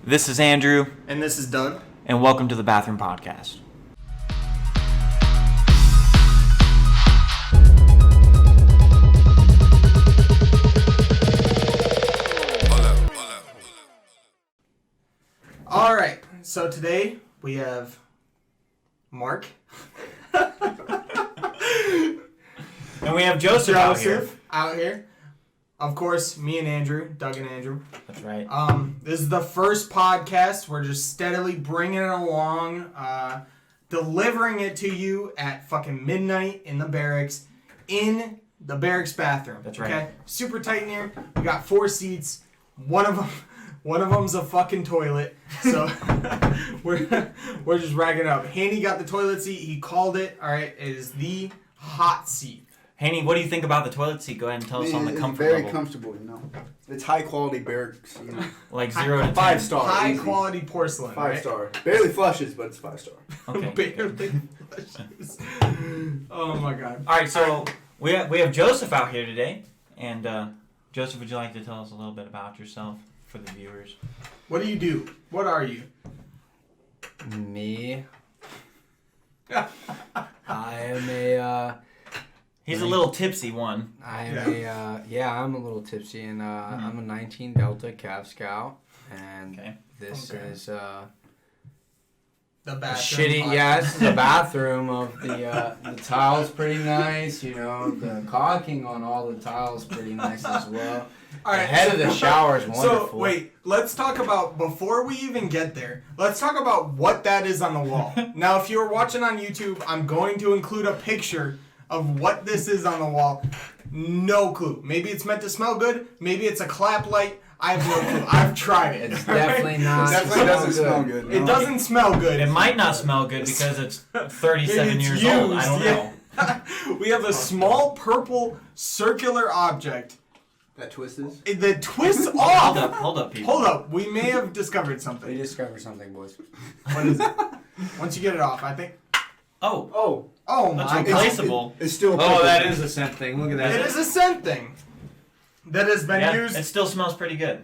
This is Andrew. And this is Doug. And welcome to the Bathroom Podcast. All right, so today we have Mark. And we have Joseph out here. Of course, me and Andrew, Doug and Andrew. That's right. This is the first podcast. We're just steadily bringing it along, delivering it to you at fucking midnight in the barracks bathroom. That's right. Okay, super tight in here. We got 4 seats. One of them's a fucking toilet. So we're just racking up. Haney got the toilet seat. He called it. All right, it is the hot seat. Haney, what do you think about the toilet seat? Go ahead and tell us on the comfort level. It's level. very comfortable, you know. It's high quality barracks, you know. Like 0 to 10. 5 star. High easy. quality porcelain. 5 right? star. Barely flushes, but it's 5 star. Okay. Barely flushes. Oh my god. All right, so we have Joseph out here today. And Joseph, would you like to tell us a little bit about yourself for the viewers? What do you do? What are you? Me? I am a, He's a little tipsy one. I'm a little tipsy, and I'm a 19 Delta Cav Scout, and this is, The bathroom. shitty, this is the bathroom of the tile's pretty nice, you know, the caulking on all the tile's pretty nice as well. All right. The head of the shower is wonderful. So, wait, let's talk about, before we even get there, let's talk about what that is on the wall. Now, if you're watching on YouTube, I'm going to include a picture of what this is on the wall. No clue. Maybe it's meant to smell good. Maybe it's a clap light. I have no clue. I've tried it. It's definitely not. It definitely doesn't smell good. It doesn't smell good. It might not smell good because it's 37 years old. I don't know. We have a small purple circular object. That twists? That twists off. Hold up, people. Hold up. We may have discovered We something. discovered something, boys. What is it? Once you get it off, I think. Oh, Oh that's my god. replaceable. It's still is a scent thing. Look at that. It is a scent thing that has been Yeah, used it still smells pretty good.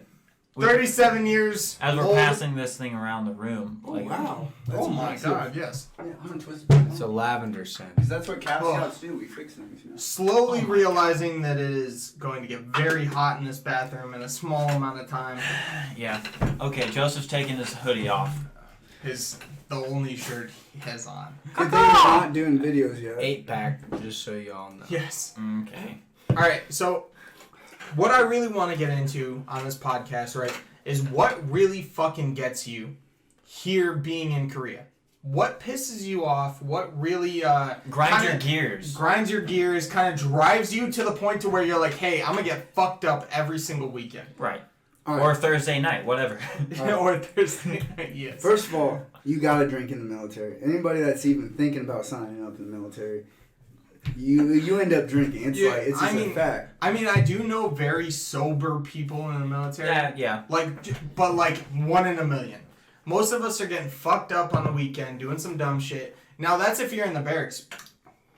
37 years As we're old. passing this thing around the room. Oh, wow. That's Oh my impressive. god, yes. Yeah, I'm gonna twist It's a lavender scent. Because that's what Cav Oh. Scouts do. We fix things, you know. Slowly Oh my realizing that it is going to get very hot in this bathroom in a small amount of time. Yeah. Okay, Joseph's taking his hoodie off. The only shirt he has on. Good thing we're not doing videos yet. 8-pack, just so y'all know. Yes. Okay. Alright, so what I really want to get into on this podcast, right, is what really fucking gets you here being in Korea. What pisses you off? What really Grind your kinda gears. grinds your gears, kind of drives you to the point to where you're like, hey, I'm gonna get fucked up every single weekend. Right. All Or right. Thursday night, whatever. Or Thursday night, yes. First of all, you gotta drink in the military. Anybody that's even thinking about signing up in the military, you end up drinking. It's Yeah, it's just a fact. I mean, I do know very sober people in the military. Yeah. But like 1 in a million. Most of us are getting fucked up on the weekend, doing some dumb shit. Now that's if you're in the barracks.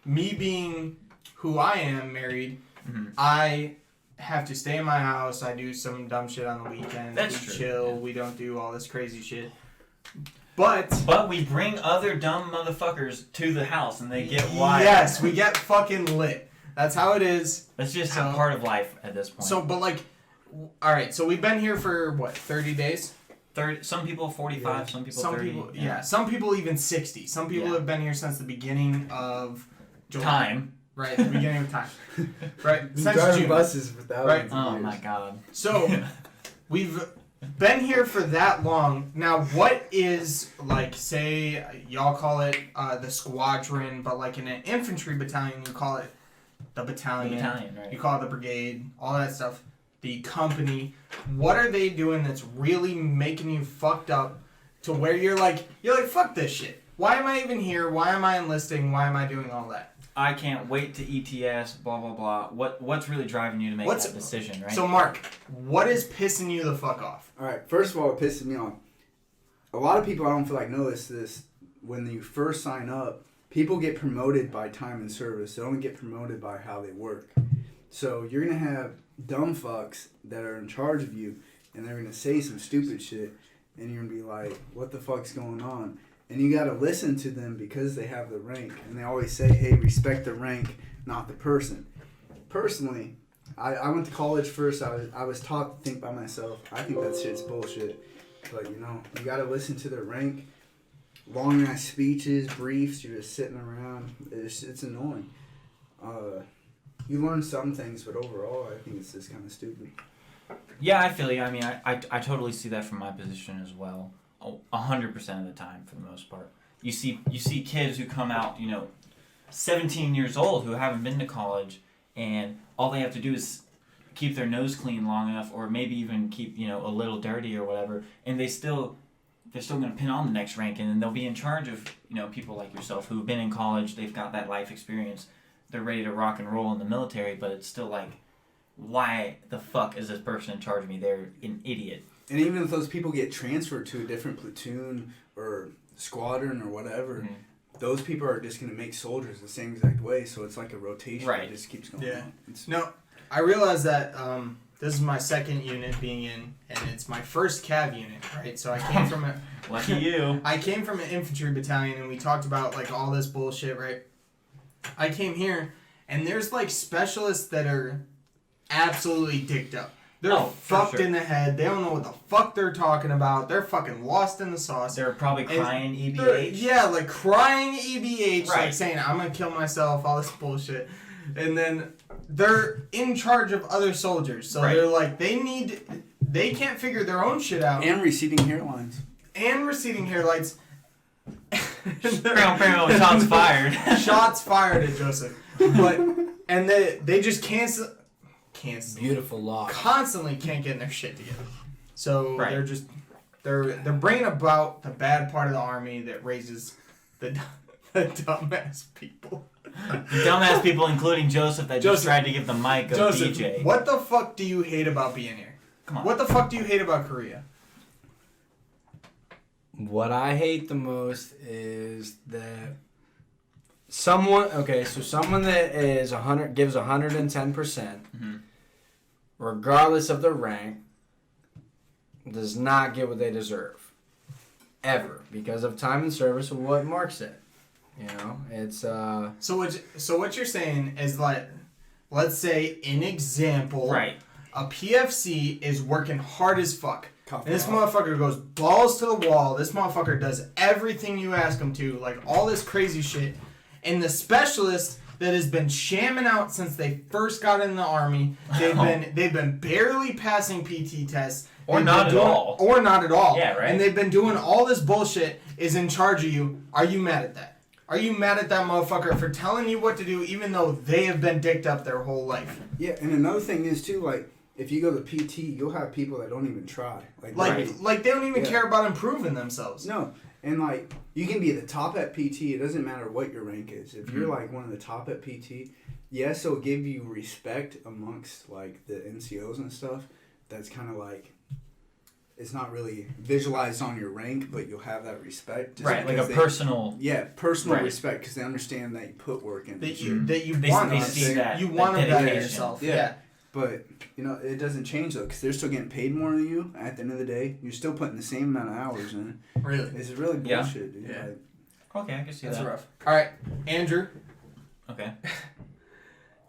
Me being who I am, married, I have to stay in my house. I do some dumb shit on the weekend. That's we true, chill. yeah. We don't do all this crazy shit. But we bring other dumb motherfuckers to the house and they get wild. yes, we get fucking lit. That's how it is. That's just So- a part of life at this point. So, but like, all right. So we've been here for what, 30 days? 30, some people 45, some people 30. Some people even 60. Some people Yeah. have been here since the beginning of July. Time. Right, the beginning of time. Right, Been since driving June. buses for thousands Right. of Oh years. my god. So we've been here for that long. Now, what is, like, say y'all call it the squadron, but like in an infantry battalion, you call it the battalion. Right. You call it the brigade, all that stuff. The company. What are they doing that's really making you fucked up to where you're like, fuck this shit. Why am I even here? Why am I enlisting? Why am I doing all that? I can't wait to ETS, blah, blah, blah. What's really driving you to make that decision, right? So, Mark, what is pissing you the fuck off? All right. First of all, it pisses me off. A lot of people I don't feel like notice this. When you first sign up, people get promoted by time and service. They don't get promoted by how they work. So you're going to have dumb fucks that are in charge of you, and they're going to say some stupid shit. and you're gonna be like, what the fuck's going on? And you gotta listen to them because they have the rank, and they always say, hey, respect the rank, not the person. Personally, I went to college first. I was taught to think by myself. I think that shit's bullshit. But you gotta listen to their rank. Long ass speeches, briefs. You're just sitting around. It's annoying. You learn some things, but overall, I think it's just kind of stupid. Yeah, I feel you. I mean, I totally see that from my position as well. 100% of the time, for the most part. You see kids who come out, 17 years old who haven't been to college, and all they have to do is keep their nose clean long enough, or maybe even keep a little dirty or whatever, and they're still going to pin on the next rank, and then they'll be in charge of people like yourself who've been in college. They've got that life experience. They're ready to rock and roll in the military, but it's still like, why the fuck is this person in charge of me? They're an idiot. And even if those people get transferred to a different platoon or squadron or whatever, Mm-hmm. those people are just going to make soldiers the same exact way. So it's like a rotation. Right. It just keeps going Yeah. on. It's, No, I realize that this is my second unit being in, and it's my first cav unit, right? So I came from a Lucky you. I came from an infantry battalion, and we talked about like all this bullshit, right? I came here, and there's like specialists that are absolutely dicked up. They're Oh, for fucked sure. in the head. They don't know what the fuck they're talking about. They're fucking lost in the sauce. They're probably And crying They're- EBH. Yeah, like crying EBH, like Right. saying, I'm gonna kill myself, all this bullshit. And then they're in charge of other soldiers. So Right. they're like, they can't figure their own shit out. and receding hairlines. And receding hairlights. Shots fired. Shots fired at Joseph. But, and they just can't Beautiful lock. constantly can't get their shit together. So Right. they're bringing about the bad part of the army that raises the dumbass people. Dumbass people, including Joseph, that just Joseph. tried to give the mic of Joseph, DJ. what the fuck do you hate about being here? Come on. What the fuck do you hate about Korea? What I hate the most is that someone that is 100 gives 110%, Mhm. regardless of their rank, does not get what they deserve. Ever. Because of time and service of what Mark said. It's So what you're saying is like, let's say an example, Right. a PFC is working hard as fuck. Cough And this it off. motherfucker goes balls to the wall. This motherfucker does everything you ask him to, like all this crazy shit. And the specialist that has been shamming out since they first got in the army, they've been barely passing PT tests. Or They've not been at doing- all. Or not at all. Yeah, right. And they've been doing all this bullshit, is in charge of you. Are you mad at that? Are you mad at that motherfucker for telling you what to do even though they have been dicked up their whole life? Yeah, and another thing is too, like, if you go to PT, you'll have people that don't even try. Like, Right. like they don't even Yeah. care about improving themselves. No, and like you can be the top at PT. It doesn't matter what your rank is. If you're Mhm. like one of the top at PT, yes, it'll give you respect amongst like the NCOs and stuff. That's kind of like it's not really visualized on your rank, but you'll have that respect. just Right, like because a personal. Yeah, personal Right. respect because they understand that you put work in. That it. you They- want they to see that- you that want to better dedication. yourself. Yeah. Yeah. But it doesn't change though because they're still getting paid more than you. At the end of the day, you're still putting the same amount of hours in. Really. It's really Yeah. bullshit, dude. Yeah. Like, Okay, I can see That's that. rough. All right, Andrew, Okay.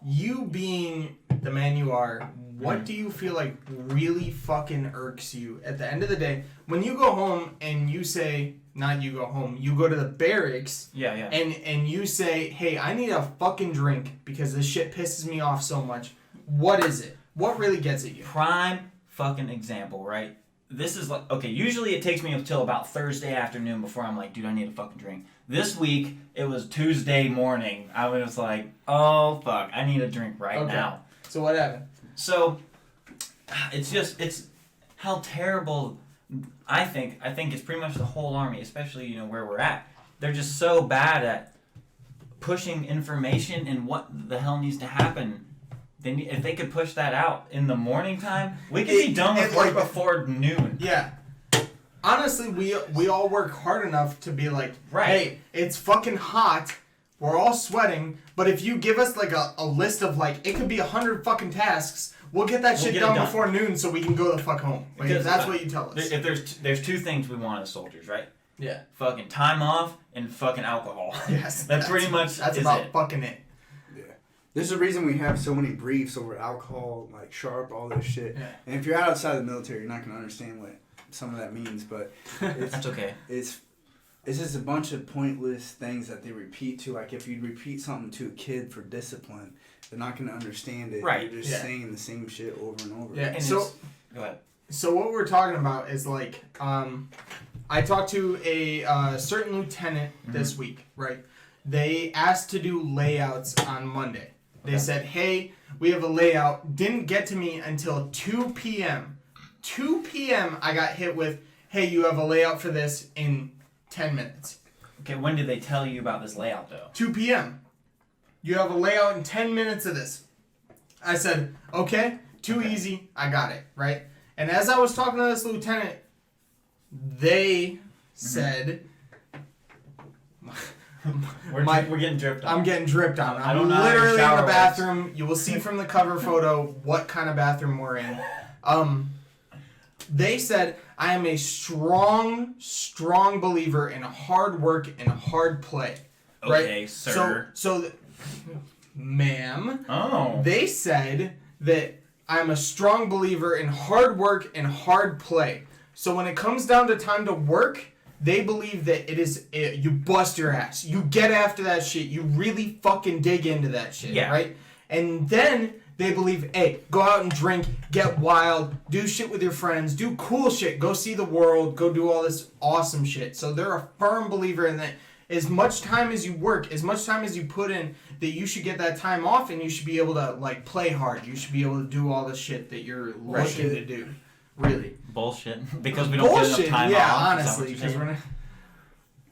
you being the man you are, what do you feel like really fucking irks you at the end of the day when you go home and you say, not you go home, you go to the barracks Yeah, yeah. and you say, hey, I need a fucking drink because this shit pisses me off so much. What is it? What really gets at you? Prime fucking example, right? This is like, okay, usually it takes me until about Thursday afternoon before I'm like, dude, I need a fucking drink. This week, it was Tuesday morning. I was like, oh, fuck, I need a drink right Okay. now. So what happened? So, it's how terrible, I think it's pretty much the whole army, especially, where we're at. They're just so bad at pushing information and what the hell needs to happen. If they could push that out in the morning time, we could be done with work before noon. Yeah. Honestly, we all work hard enough to be like, Right. hey, it's fucking hot. We're all sweating. But if you give us like a list of like, it could be 100 fucking tasks. we'll get that We'll shit get it done done. before noon so we can go the fuck home. Like, Because, that's what you tell us. If there's two things we want as soldiers, right? Yeah. Fucking time off and fucking alcohol. Yes. That's pretty much That's is about it. fucking it. There's a reason we have so many briefs over alcohol, like sharp, all this shit. Yeah. And if you're outside the military, you're not gonna understand what some of that means. But it's That's okay. it's just a bunch of pointless things that they repeat to. Like if you repeat something to a kid for discipline, they're not gonna understand it. Right. You're just Yeah. saying the same shit over and over. Yeah. And So it's- go ahead. So what we're talking about is like, I talked to a certain lieutenant this week, right? They asked to do layouts on Monday. They Okay. said, hey, we have a layout. Didn't get to me until 2 p.m. 2 p.m. I got hit with, hey, you have a layout for this in 10 minutes. Okay, when did they tell you about this layout though? 2 p.m. You have a layout in 10 minutes of this. I said, okay, too Okay. easy. I got it, right? And as I was talking to this lieutenant, they said, We're getting dripped on. I'm getting dripped on. I I'm don't know how your literally in shower the works. bathroom. You will see from the cover photo what kind of bathroom we're in. They said, I am a strong believer in hard work and hard play. Okay, Right? sir. Ma'am, Oh. they said that I'm a strong believer in hard work and hard play. So when it comes down to time to work, they believe that you bust your ass. You get after that shit. You really fucking dig into that shit, Yeah. right? And then they believe, hey, go out and drink, get wild, do shit with your friends, do cool shit, go see the world, go do all this awesome shit. So they're a firm believer in that as much time as you work, as much time as you put in, that you should get that time off and you should be able to like play hard. You should be able to do all the shit that you're looking to do. Really. Bullshit. Because we don't get Bullshit, enough time yeah, off. Is that what honestly. you're Because saying? we're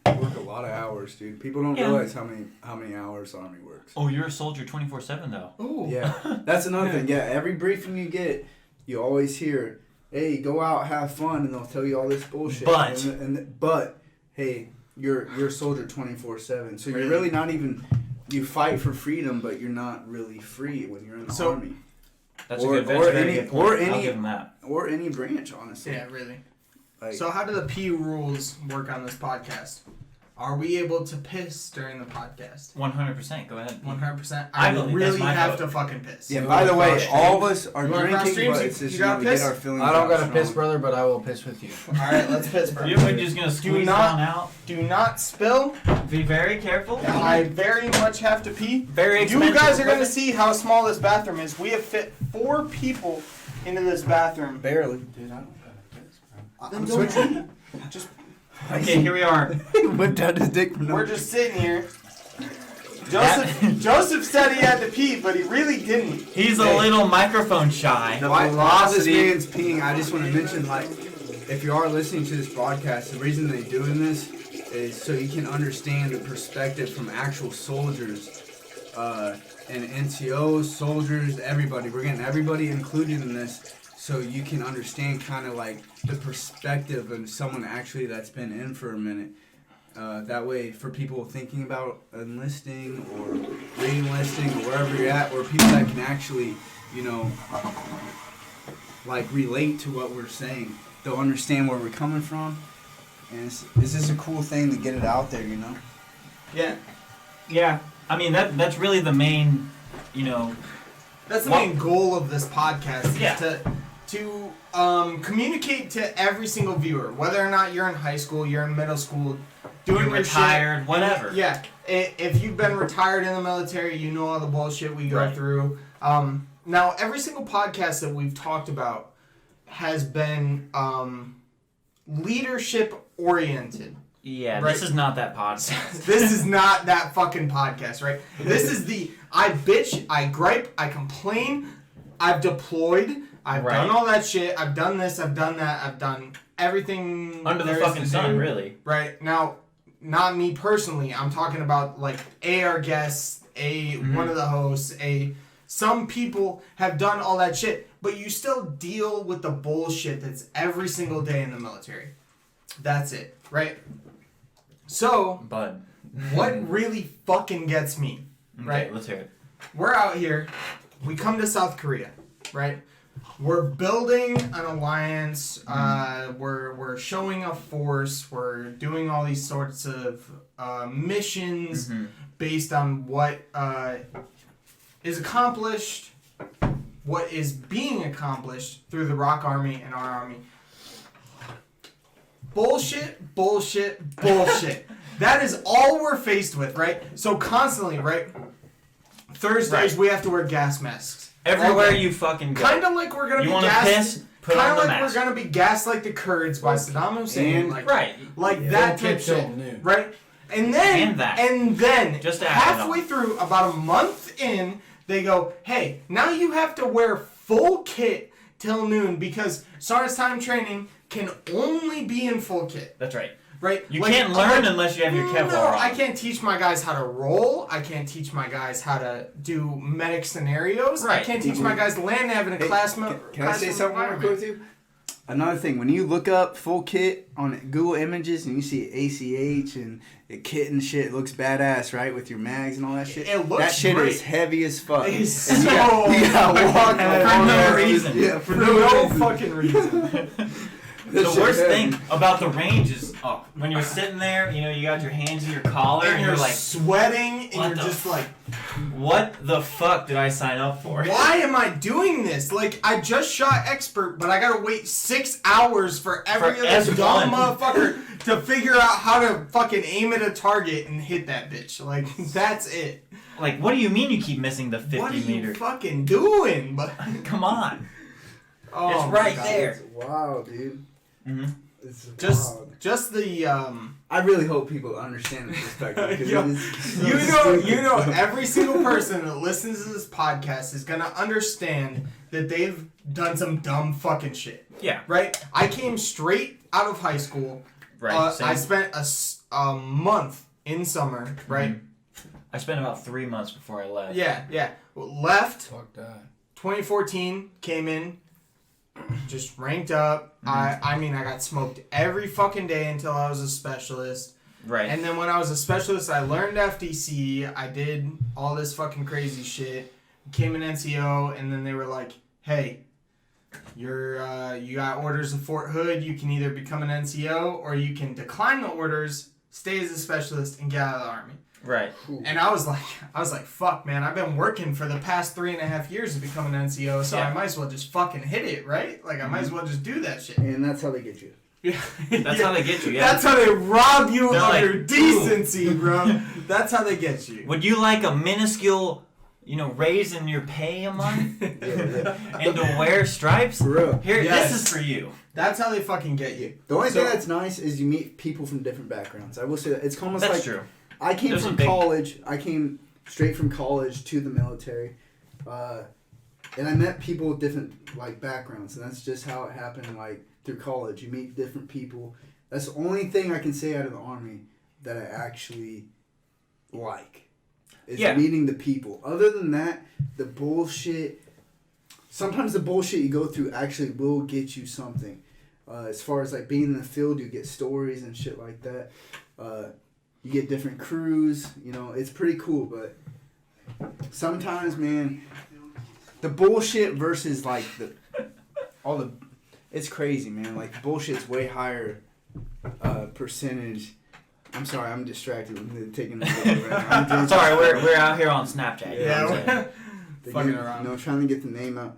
not... Work a lot of hours, dude. People don't Yeah. realize how many hours the Army works. Oh, you're a soldier 24/7 though. Ooh. Yeah, that's another thing. Yeah, every briefing you get, you always hear, "Hey, go out, have fun," and they'll tell you all this bullshit. But- but hey, you're a soldier 24/7, so you're Really? really not even. You fight for freedom, but you're not really free when you're in the So- Army That's Or- a good. That's or a very any- good point. or I'll any- give him that. or any branch, honestly. Yeah, really. Like, So how do the P rules work on this podcast? Are we able to piss during the podcast? 100%. Go ahead. 100%. I I believe really that's my have vote. to fucking piss. yeah. You By the wanna way, cross all of streams? us are You wanna cross drinking, streams? but You- it's just you you know got to get piss? our feelings. I don't out got to strong. piss, brother, but I will piss with you. All right, let's piss, bro. We're just gonna squeeze not- on out. Do not spill. Be very careful. I very much have to pee. Very You expensive guys are gonna equipment. see how small this bathroom is. We have fit 4 people into this bathroom. Barely, dude. I don't gotta piss, bro. I'm switching. Just Okay, here we are. Whipped out his dick for no. we're just sitting here. Joseph said he had to pee, but he really didn't. He's a little microphone shy. While this velocity- man's peeing, I just want to mention, like, if you are listening to this podcast, the reason they're doing this is so you can understand the perspective from actual soldiers, and NCOs, soldiers, everybody. We're getting everybody included in this, so you can understand kind of like the perspective of someone actually that's been in for a minute. That way, for people thinking about enlisting or re-enlisting or wherever you're at, or people that can actually, you know, like relate to what we're saying, they'll understand where we're coming from, and it's just a cool thing to get it out there, you know. Yeah, Yeah. I mean that's really the main, you know. that's the Well- main goal of this podcast is Yeah. to communicate to every single viewer, whether or not you're in high school, you're in middle school, doing You're your shit. retired, whatever. Yeah, if you've been retired in the military, you know all the bullshit we go Right. through. Now, every single podcast that we've talked about has been leadership oriented. Yeah, Right. this is not that podcast. This is not that fucking podcast, right? This is the I bitch, I gripe, I complain, I've deployed, I've Right. done all that shit, I've done this, I've done that, I've done everything Under the there is fucking to sun, do. really. Right now, not me personally. I'm talking about like our guests, one of the hosts, some people have done all that shit, but you still deal with the bullshit that's every single day in the military. That's it, right? So, Bud. what really fucking gets me, Okay, right? let's hear it. We're out here. We come to South Korea, right? we're building an alliance. We're showing a force. We're doing all these sorts of missions based on what is accomplished, what is being accomplished through the Rock Army and our army. Bullshit, bullshit, bullshit. That is all we're faced with, right? So constantly, right? Thursdays we have to wear gas masks. Everywhere you fucking go. Kind of like we're gonna you be want to gassed. piss? Put Kind on of the like mask. we're gonna be gassed like the Kurds by Saddam Hussein, like that type shit, right? And then Just to add it halfway on. through, about a month in, they go, "Hey, now you have to wear full kit till noon because SARS time training can only be in full kit." That's right. Right? You can't learn unless you have your Kevlar No, on. I can't teach my guys how to roll. I can't teach my guys how to do medic scenarios. I Right. can't teach my guys land nav in a class. Can I say classroom something real quick with you? Another thing, when you look up full kit on Google Images and you see ACH and a kit and shit, it looks badass, right? With your mags and all that shit. It looks that shit great. is heavy as fuck. It's And so you gotta walk heavy. along For no that- reason. Yeah, For no fucking reason. The That shit worst heavy. thing about the range is when you're sitting there, you got your hands in your collar, And and you're you're like, sweating, and what you're the just like, what the fuck did I sign up for? why am I doing this? Like, I just shot expert, but I gotta wait 6 hours for every For other dumb everyone. motherfucker to figure out how to fucking aim at a target and hit that bitch. Like, that's it. Like, what do you mean you keep missing the 50 What are you meter? fucking doing? But Come on. oh It's my right God. there. It's wild, dude. hmm It's Just, wild. just the I really hope people understand the perspective. 'cause Yo, it is so you know, stupid. every single person that listens to this podcast is gonna understand that they've done some dumb fucking shit, Yeah. right? I came straight out of high school. Right. same. I spent a month in summer, right? I spent about 3 months before I left. Yeah. Left. Fuck that. 2014 came in, just ranked up. I mean, I got smoked every fucking day until I was a specialist. Right. And then when I was a specialist, I learned FDC. I did all this fucking crazy shit. Became an NCO, and then they were like, "Hey, you got orders of Fort Hood. You can either become an NCO or you can decline the orders, stay as a specialist, and get out of the army." right. And I was like, "Fuck, man! I've been working for the past 3.5 years to become an NCO, so Yeah. I might as well just fucking hit it, right? Like I might as well just do that shit." And that's how they get you. Yeah. That's how they get you. Yeah. That's how they rob you They're of like, your decency, bro. That's how they get you. Would you like a minuscule, raise in your pay a month Yeah. and to wear stripes? For real. Here, Yes. this is for you. That's how they fucking get you. The only So- thing that's nice is you meet people from different backgrounds. I will say that. It's almost That's like true. I came There's from a big- college. I came straight from college to the military. And I met people with different backgrounds, and that's just how it happened. Through college, you meet different people. That's the only thing I can say out of the army that I actually like is Yeah. meeting the people. Other than that, the bullshit. Sometimes the bullshit you go through actually will get you something. As far as being in the field, you get stories and shit like that. You get different crews. It's pretty cool, but sometimes, man, the bullshit versus it's crazy, man. Bullshit's way higher percentage. I'm sorry, I'm distracted. I'm taking a photo right now. I'm doing Sorry, we're out here on Snapchat. you know what I'm saying? Fucking around. Trying to get the name out.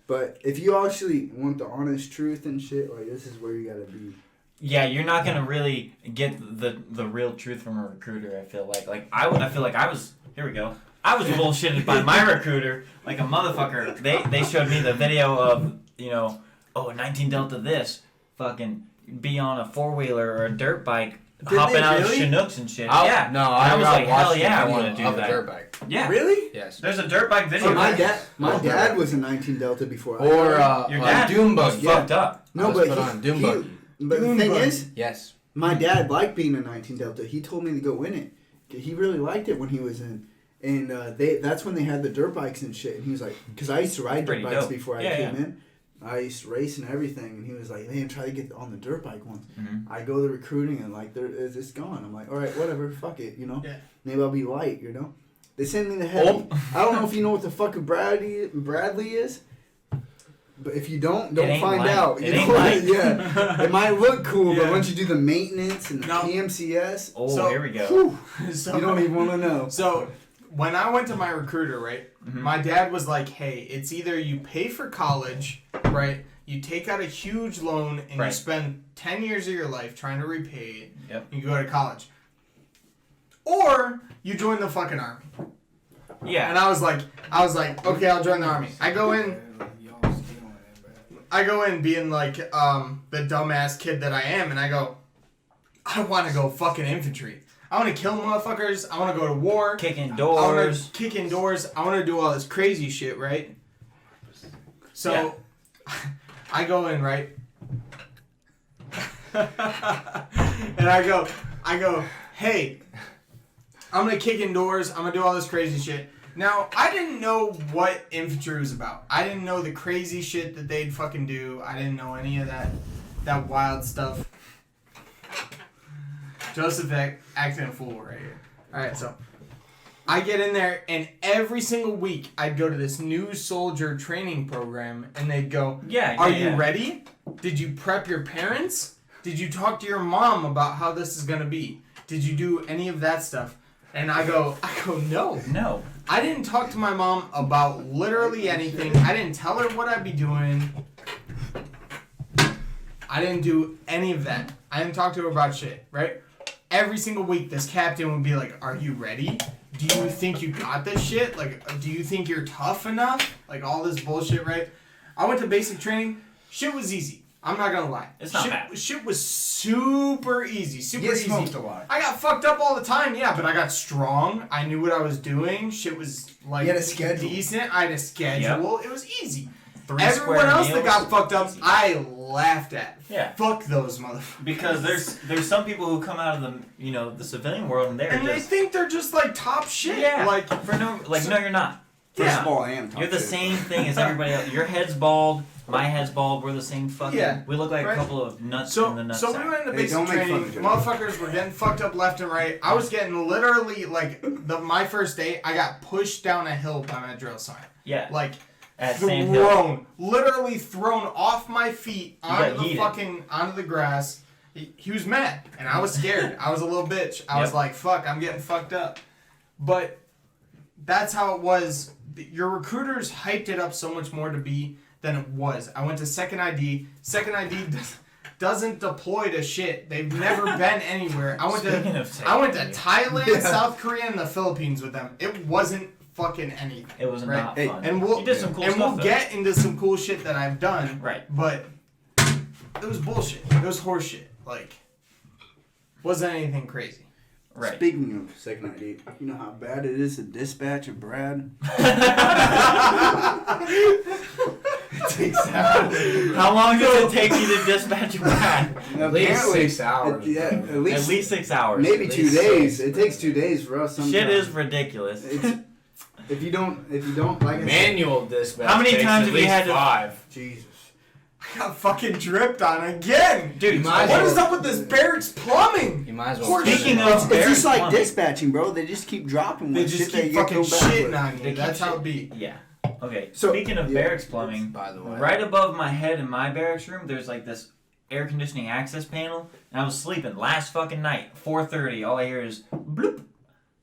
But if you actually want the honest truth and shit, this is where you gotta be. Yeah, you're not gonna really get the real truth from a recruiter. I feel like I feel like I was. Here we go. I was bullshitted by my recruiter like a motherfucker. They showed me the video of 19 Delta this fucking be on a 4-wheeler or a dirt bike Did hopping they out really? of Chinooks and shit. I yeah. was was got like, hell watched yeah, I the want to video do of a that. dirt bike. Yeah. Really? Yes. There's a dirt bike video. So my Oh, dad was a 19 Delta before. Or Your dad Doom was buggy. fucked up. No, I was but put on Doom buggy. But Doom the thing buggy. is, Yes. my dad liked being a 19 Delta. He told me to go in it. He really liked it when he was in. And that's when they had the dirt bikes and shit. And he was like, because I used to ride dirt Pretty bikes dope. before I Yeah, came yeah. in. I used to race and everything. And he was like, man, try to get on the dirt bike once. Mm-hmm. I go to recruiting and it's gone. I'm like, all right, whatever, fuck it, Yeah. Maybe I'll be light, They send me the heavy. Oh. I don't know if you know what the fuck a Bradley is. But if you don't It ain't find light. out. It You ain't know? light. Yeah, it might look cool, Yeah. but once you do the maintenance and the No. PMCS, Oh, So- here we go. whew, So, you don't even want to know. So when I went to my recruiter, right, Mhm. my dad was like, "Hey, it's either you pay for college, right? You take out a huge loan and you Right. spend 10 years of your life trying to repay it. Yep. You go to college, or you join the fucking army." Yeah. And I was like, okay, I'll join the army. I go in being like the dumbass kid that I am, and I go, I want to go fucking infantry. I want to kill motherfuckers. I want to go to war. Kicking I doors. want to kick in doors. I want to do all this crazy shit, right? So, I go in, right? And I go, hey, I'm going to kick in doors. I'm going to do all this crazy shit. Now, I didn't know what infantry was about. I didn't know the crazy shit that they'd fucking do. I didn't know any of that wild stuff. Joseph acting a fool right here. Alright, so I get in there, and every single week I'd go to this new soldier training program, and they'd go, Yeah. are yeah. you ready? Did you prep your parents? Did you talk to your mom about how this is gonna be? Did you do any of that stuff? And I go, no. No. I didn't talk to my mom about literally anything. I didn't tell her what I'd be doing. I didn't do any of that. I didn't talk to her about shit, right? Every single week, this captain would be like, are you ready? Do you think you got this shit? Like, do you think you're tough enough? Like, all this bullshit, right? I went to basic training. Shit was easy. I'm not gonna lie. It's not bad. Shit was super easy. Super You easy. smoked a lot. I got fucked up all the time, yeah, but I got strong. I knew what I was doing. Shit was like You had a schedule. decent. I had a schedule. It was easy. 3 Everyone square else that meals. got fucked up, I laughed at. Yeah. Fuck those motherfuckers. Because there's some people who come out of the civilian world and they're And they just think they're just like top shit. yeah Like, for no no you're not. First yeah. of all, I am top You're the shit. same thing as everybody else. Your head's bald, my head's bald. We're the same fucking. Yeah, We look like right. a couple of nuts in the So nutsack. we went into Hey, basic don't make training. fun of Motherfuckers were getting fucked up left and right. I was getting literally like my first day. I got pushed down a hill by my drill sergeant. Yeah. Like At Sand Hill. literally thrown off my feet got onto heated. onto the grass. He was mad, and I was scared. I was a little bitch. I was Yep. like, "Fuck, I'm getting fucked up." But that's how it was. Your recruiters hyped it up so much more to be than it was. I went to Second ID. Second ID doesn't deploy to shit. They've never been anywhere. I went Speaking to of Thailand, Yeah. South Korea, and the Philippines with them. It wasn't fucking anything. It was Right. not Hey, fun. And we'll you did some cool and stuff. we'll though. get into some cool shit that I've done. Right. But it was bullshit. It was horseshit. Like, wasn't anything crazy. Right. Speaking of second ID, you know how bad it is to dispatch a Brad? It takes hours. How long does it take you to dispatch a Brad? At least Apparently, 6 hours. Yeah, at At least, least 6 hours. maybe at 2 least days. 6. It takes 2 days for us sometimes. Shit is ridiculous. It's, if you don't, like I said, Manual dispatch. How many takes times at have you least had to- 5? Jesus. I got fucking dripped on again. Dude, You might as What well- is up with this barracks plumbing? You might as well. Poor turn it Speaking off. of- It's Barracks just like plumbing. dispatching, bro. They just keep dropping They one just shit that keep you get fucking to go back shitting with. on They you. keep That's how shit- it be. Yeah. Okay. So- Speaking of yeah. barracks plumbing, By the way. right above my head in my barracks room, there's like this air conditioning access panel, and I was sleeping last fucking night, 4:30. All I hear is bloop,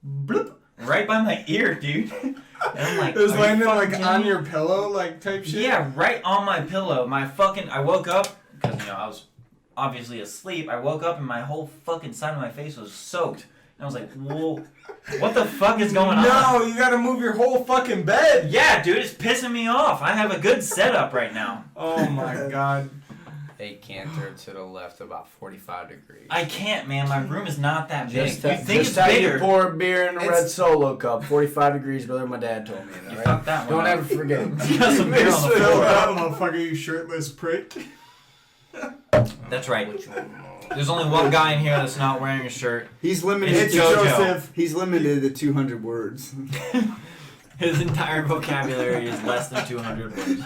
bloop, right by my ear, dude. And I'm like, It was are you landing fucking like kidding on me? your pillow, like type shit. Yeah, right on my pillow. I woke up because I was obviously asleep. I woke up and my whole fucking side of my face was soaked. And I was like, whoa, what the fuck is going on? No, you gotta move your whole fucking bed. Yeah, dude, it's pissing me off. I have a good setup right now. Oh my god. A canter to the left, about 45 degrees. I can't, man. My room is not that big. Just, You think just it's how bigger? you pour beer in a It's- red Solo cup. 45 degrees, brother. My dad told me. You All right? fucked that one Don't up. ever forget. You got some beer on the Fill floor. that motherfucker, you shirtless prick. That's right. There's only one guy in here that's not wearing a shirt. He's limited. It's It's JoJo. Joseph. He's limited to 200 words. His entire vocabulary is less than 200 words.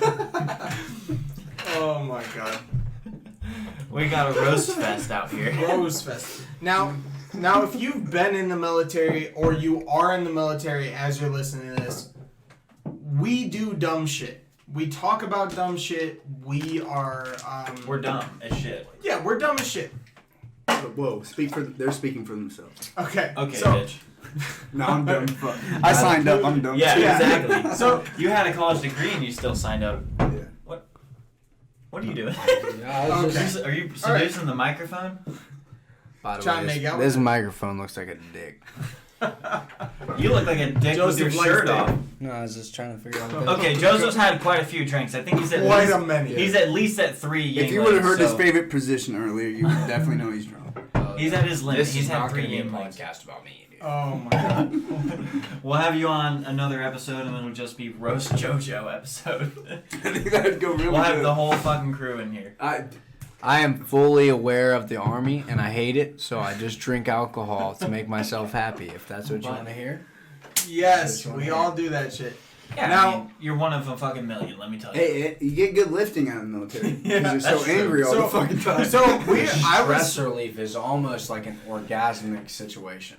Oh my god. We got a roast fest out here. Rose Fest. Now, if you've been in the military or you are in the military as you're listening to this, we do dumb shit. We talk about dumb shit. We are. We're dumb as shit. Yeah, we're dumb as shit. Whoa, they're speaking for themselves. Okay. Okay, so, bitch. No, I'm dumb. I signed up. I'm dumb. Yeah, Yeah. exactly. So You had a college degree and you still signed up. Yeah. What are you doing? Yeah, I was Okay. just- Are you All right. seducing the microphone? by the Trying way, to make out this with microphone looks like a dick. You look like a dick Joseph with your likes shirt dick. off. No, I was just trying to figure out. Okay, Joseph's had quite a few drinks. I think he's at quite least, a many. he's at least at 3 If Yingling, you would have heard his so favorite position earlier, you would definitely know he's drunk. He's at his limit. This He's is had not 3 going to be a Yinglings. podcast about me, dude. Oh my god. We'll have you on another episode, and it'll just be roast JoJo episode. I think that'd go really We'll have good. the whole fucking crew in here. I am fully aware of the army, and I hate it, so I just drink alcohol to make myself happy. If that's what you want to hear. Yes, we all do that shit. Yeah, Now- I mean, you're one of a fucking million. Let me tell you. Hey, you get good lifting out of the military. Yeah, Because you're so that's true. angry all So- the fucking time. So I Stress was. relief is almost like an orgasmic situation.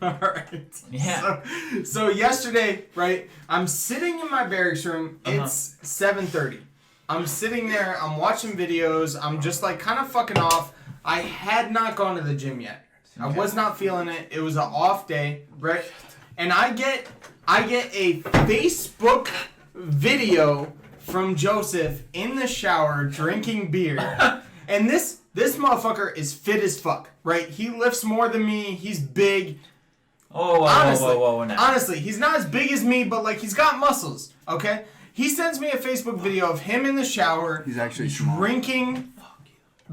All right. Yeah. So yesterday, right? I'm sitting in my barracks room. It's 7:30. I'm sitting there. I'm watching videos. I'm just like kind of fucking off. I had not gone to the gym yet. I was not feeling it. It was an off day, right? And I get a Facebook video from Joseph in the shower drinking beer. And this motherfucker is fit as fuck, right? He lifts more than me. He's big. Oh, whoa, Honestly, whoa, whoa, whoa, now. honestly, he's not as big as me, but like he's got muscles. Okay, he sends me a Facebook video of him in the shower He's actually small. drinking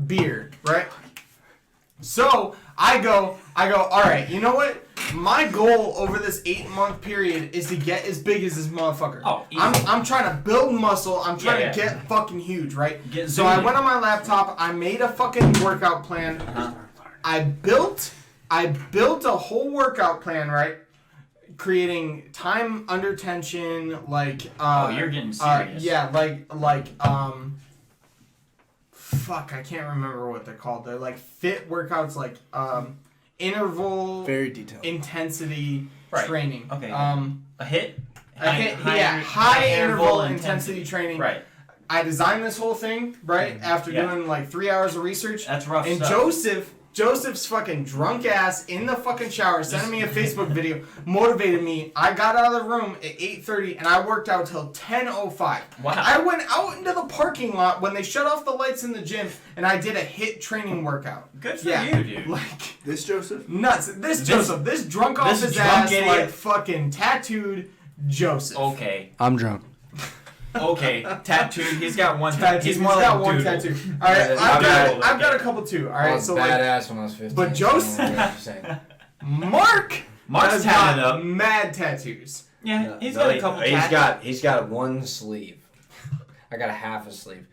beer, right? So I go, all right, you know what? My goal over this 8-month period is to get as big as this motherfucker. Oh, easy. I'm trying to build muscle. I'm trying Yeah, to yeah. get fucking huge, right? Get So I zoomed. went on my laptop. I made a fucking workout plan. I built a whole workout plan, right? Creating time under tension, like Oh, you're getting serious. yeah, fuck, I can't remember what they're called. They're like fit workouts, like interval Very detailed. intensity Right. training. Okay. A hit? high interval intensity training. Right. I designed this whole thing, right? After Yeah. doing like 3 hours of research. That's rough And stuff. Joseph's fucking drunk ass in the fucking shower sending me a Facebook video, motivated me. I got out of the room at 8:30 and I worked out till 10:05. Wow. I went out into the parking lot when they shut off the lights in the gym and I did a hit training workout. Good for Yeah. you, dude. Like This Joseph? nuts. This drunk off this his drunk ass, idiot. like fucking tattooed Joseph. Okay. I'm drunk. Okay. Tattooed. He's got one Tattoo. He's more got like one doodle. tattoo. All right, Yeah, I've got a couple too. All I right, was so like badass when I was 15. But so I don't Joseph- know what you're saying. Mark Mark's has tatted got up. mad tattoos. Yeah, he's got a couple He's got one sleeve. I got a half a sleeve.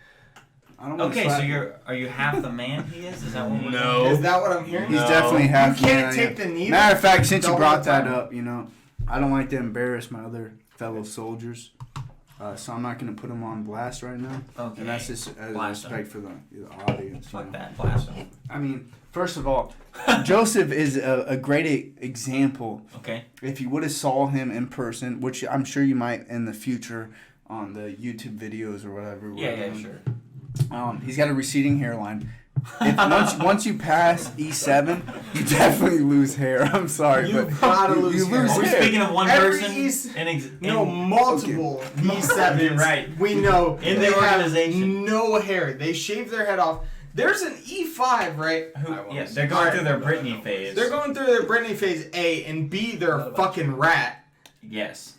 I don't want Okay, to so slap are you half the man he is? Is that what we're No. Is that what I'm hearing? He's No. definitely half. You can't man, take the needle. Matter of fact, since you double brought the that time. up, I don't like to embarrass my other fellow soldiers, so I'm not going to put them on blast right now. Okay. And that's just as a Blast 'em. respect for the audience. Fuck that. Blast him. I mean, first of all, Joseph is a great example. Okay. If you would have saw him in person, which I'm sure you might in the future on the YouTube videos or whatever. Yeah, sure. He's got a receding hairline. Once you pass E7, you definitely lose hair. I'm sorry, You but gotta you lose hair. lose Are we hair. speaking of one Every person? East- in No, multiple E7s. Right. We know In the they have organization. no hair. They shave their head off. There's an E5, right? Who? I won't Yeah, say they're going that. through their Britney phase. They're going through their Britney phase A, and B, they're a fucking rat. Yes.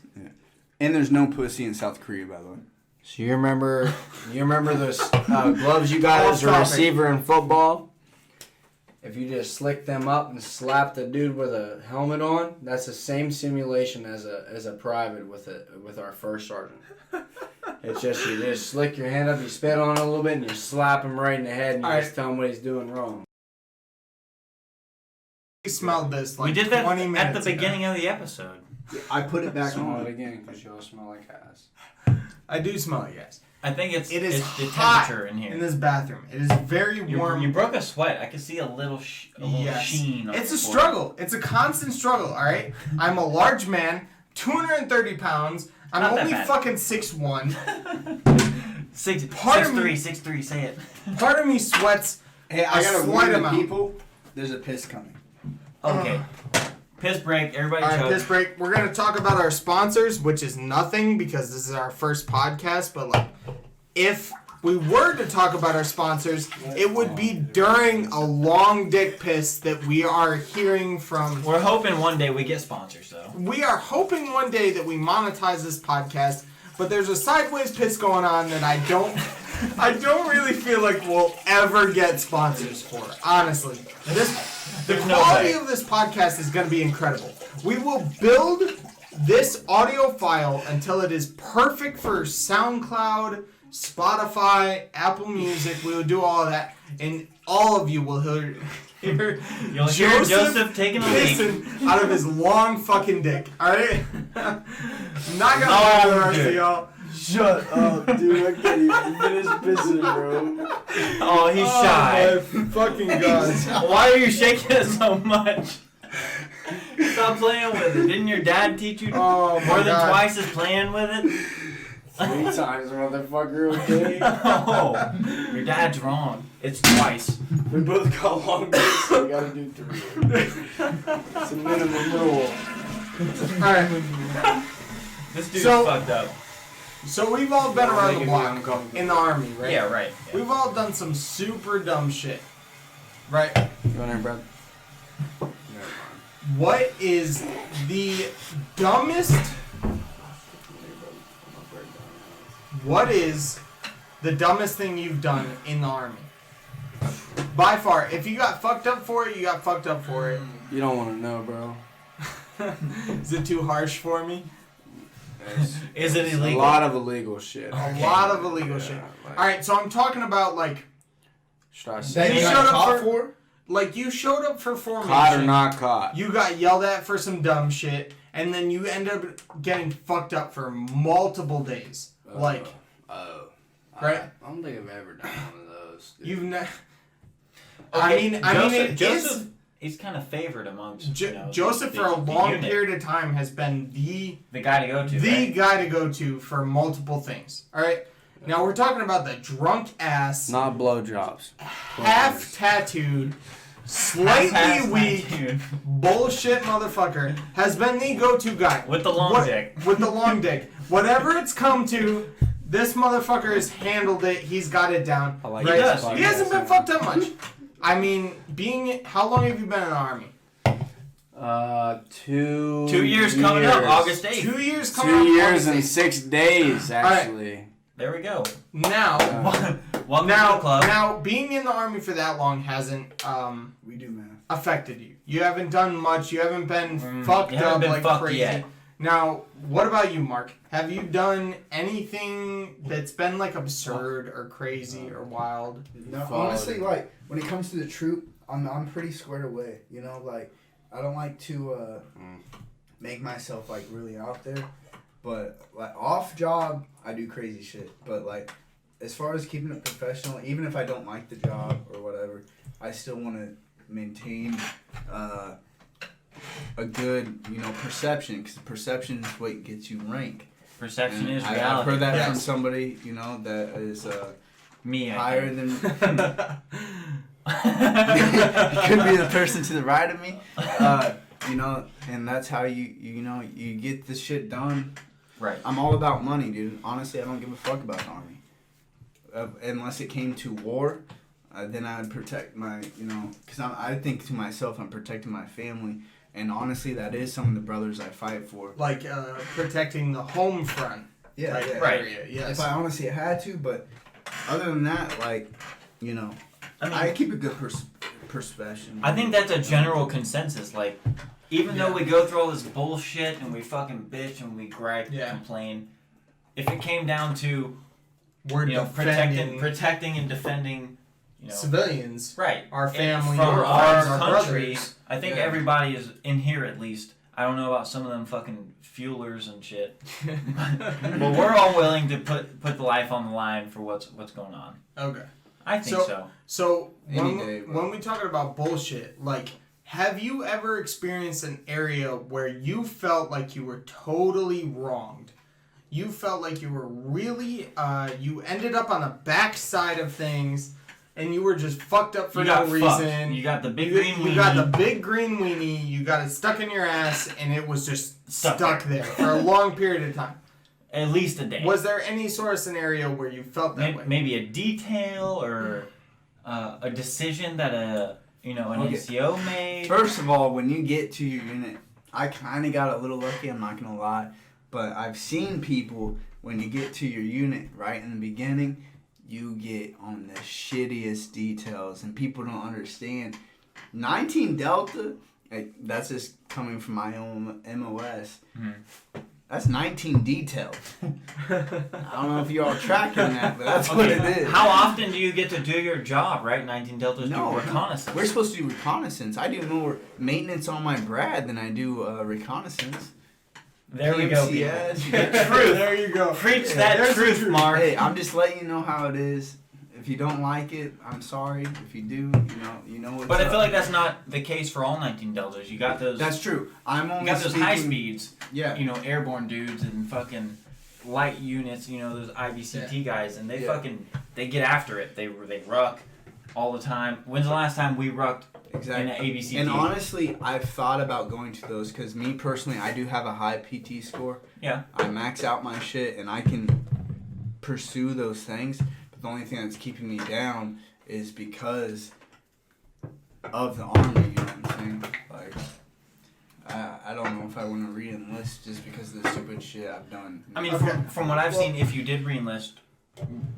And there's no pussy in South Korea, by the way. So you remember those gloves you got Off as a topic. receiver in football? If you just slick them up and slap the dude with a helmet on, that's the same simulation as a private with our first sergeant. It's just you just slick your hand up, you spit on it a little bit, and you slap him right in the head, and you Alright. just tell him what he's doing wrong. We smelled this like we did that 20 at minutes the ago. beginning of the episode. I put it back Smell it on. again, because you'll smell like ass. I do smell it, guys. I think it's It is the hot temperature in here. in this bathroom. It is very warm. You broke a sweat. I could see a little Yes. sheen. on It's the a floor. struggle. It's a constant struggle, all right? I'm a large man, 230 pounds. I'm Not that only bad. fucking 6'1". 6'3", say it. Part of me sweats. Hey, A I gotta slight warn the amount. people. There's a piss coming. Okay. Piss break. Everybody All right, chug. piss break. We're gonna talk about our sponsors, which is nothing because this is our first podcast. But like, if we were to talk about our sponsors, it would be during a long dick piss that we are hearing from. We're hoping one day we get sponsors, though. We are hoping one day that we monetize this podcast, but there's a sideways piss going on that I don't really feel like we'll ever get sponsors for. Honestly, the There's no quality way. of this podcast is going to be incredible. We will build this audio file until it is perfect for SoundCloud, Spotify, Apple Music. We will do all of that, and all of you will hear You'll hear Joseph taking a leak. pissing out of his long fucking dick. All right, not gonna Long lie to the rest of dick. y'all. Shut up, dude. I can't even finish pissing, bro. Oh, he's shy. Oh my fucking god. Why are you shaking it so much? Stop playing with it. Didn't your dad teach you Oh my more than God. twice as playing with it? 3 times, motherfucker, okay? No, your dad's wrong. It's twice. We both got long dicks, so we gotta do 3. It's a minimum rule. All right. This dude's So- fucked up. So we've all been around the Making me block uncomfortable. in the army, right? Yeah, right. Yeah. We've all done some super dumb shit, right? You want here, Brad? Never mind. What is the dumbest? What is the dumbest thing you've done in the army? By far, if you got fucked up for it, you got fucked up for it. You don't want to know, bro. Is it too harsh for me? Is it A illegal? lot of illegal shit. A lot of illegal shit. Like, All right, so I'm talking about like should I That say you got showed up caught for- like you showed up for formation. caught or not caught? You got yelled at for some dumb shit, and then you end up getting fucked up for multiple days. Like, right? I don't think I've ever done one of those. dude. you've never. Okay, I mean, it Joseph, is. he's kind of favored amongst Joseph the- for a the long unit. period of time has been the guy to go to. right? guy to go to for multiple things. All right. Now we're talking about the drunk ass, Not blowjobs. half tattooed, Half-ass slightly weak, dude. bullshit motherfucker has been the go-to guy. With the long dick. With the long dick. Whatever it's come to, this motherfucker has handled it. He's got it down. I like He right? does. He hasn't been fucked up much. I mean, how long have you been in the army? 2 2 years coming up, August 8th. 2 years coming 2 up. years August and 8th. 6 days, actually. There we go. Now, Welcome to the club. now, being in the army for that long hasn't We do math. affected you. You haven't done much. You haven't been fucked you haven't up been like fucked crazy. yet. Now, what about you, Mark? Have you done anything that's been like absurd or crazy or wild? No, Father. honestly, like when it comes to the troop, I'm pretty squared away. You know, like I don't like to make myself like really out there, but like off job, I do crazy shit. But like as far as keeping it professional, even if I don't like the job or whatever, I still want to maintain a good perception, because perception is what gets you rank. Perception And is I've reality. heard that from Yes. somebody that is Me, I higher think. than. It could be the person to the right of me, and that's how you get this shit done. Right. I'm all about money, dude. Honestly, I don't give a fuck about the army, unless it came to war. Then I would protect my, because I think to myself, I'm protecting my family, and honestly, that is some of the brothers I fight for. Like protecting the home front Yeah, type yeah. Right. area. Yes. If I honestly had to, but other than that, like, I mean, I keep a good perception. I think that's a general consensus. Like, even though we go through all this bullshit and we fucking bitch and we gripe and Yeah. complain, if it came down to We're defending protecting and defending, civilians, right, our and family, from our our friends, our country, brothers. I think Yeah. everybody is in here at least. I don't know about some of them fucking fuelers and shit, but we're all willing to put the life on the line for what's going on. Okay. I think so. So Any day, bro. when we talking about bullshit, like, have you ever experienced an area where you felt like you were totally wronged? you felt like you were really, you ended up on the back side of things, and you were just fucked up for You no got fucked. reason. You got the big green You weenie. got the big green weenie, you got it stuck in your ass, and it was just Stuck stuck there for a long period of time. At least a day. Was there any sort of scenario where you felt that way? Maybe a detail or a decision that an Okay. NCO made. First of all, when you get to your unit, I kind of got a little lucky, I'm not going to lie. But I've seen people, when you get to your unit right in the beginning, you get on the shittiest details. And people don't understand. 19 Delta, like, that's just coming from my own MOS. That's 19 details. I don't know if you all tracking that, but that's what it is. How often do you get to do your job, right? 19 Deltas No, do reconnaissance. We're supposed to do reconnaissance. I do more maintenance on my Brad than I do reconnaissance. There we go. PMCS. The truth. There you go. Preach Yeah, that there's the truth, Mark. Hey, I'm just letting you know how it is. If you don't like it, I'm sorry. If you do, you know what's But I up. feel like that's not the case for all 19 Deltas. You got those. That's true. I'm you only got those speaking, high speeds. Yeah. Airborne dudes and fucking light units. Those IBCT guys, and they they get after it. They ruck all the time. When's the last time we rucked Exactly. in an ABCT? And honestly, I've thought about going to those because me personally, I do have a high PT score. Yeah. I max out my shit and I can pursue those things. But the only thing that's keeping me down is because of the army. You know what I'm saying? Like, I don't know if I want to re-enlist just because of the stupid shit I've done. I mean, from what I've seen, if you did re-enlist,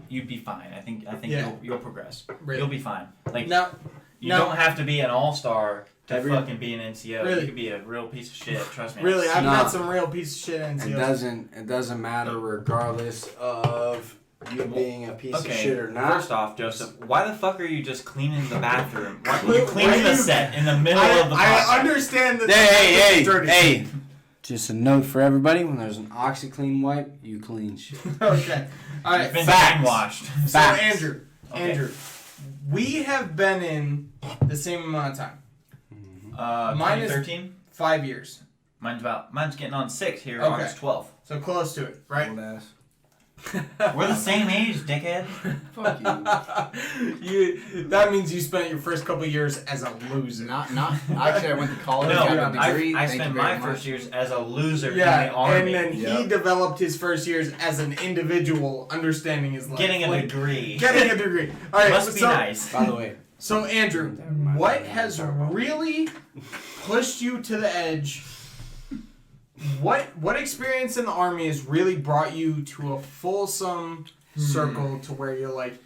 you'd be fine. I think Yeah. you'll progress. Really? You'll be fine. Like Now, you now- don't have to be an all-star to Every- fucking be an NCO. Really? You could be a real piece of shit. Trust me. really, I've Nah. met some real piece of shit NCOs. It doesn't matter regardless of you being a piece of Okay, shit or not. first off, Joseph, why the fuck are you just cleaning the bathroom? Why are you Why cleaning are the you- set in the middle of the podcast? I understand that. Hey, it's dirty. hey. Just a note for everybody: when there's an OxyClean wipe, you clean shit. Okay. All right. You've been Facts. brainwashed. So Facts. Andrew, we have been in the same amount of time. Mine is 2013? 5 years. Mine's getting on 6 here, Okay. August 12th. So close to it, right? Old ass. We're the same age, dickhead. Fuck That means you spent your first couple years as a loser. Not. Actually, I went to college. No, got a degree. I Thank spent you very my much. first years as a loser in Yeah, the army. and then he Yep. developed his first years as an individual, understanding his life. Getting a Like, degree. Getting a degree. All right, Must be so, nice. By the way, So Andrew, what has really pushed you to the edge? What experience in the army has really brought you to a fulsome circle to where you're like,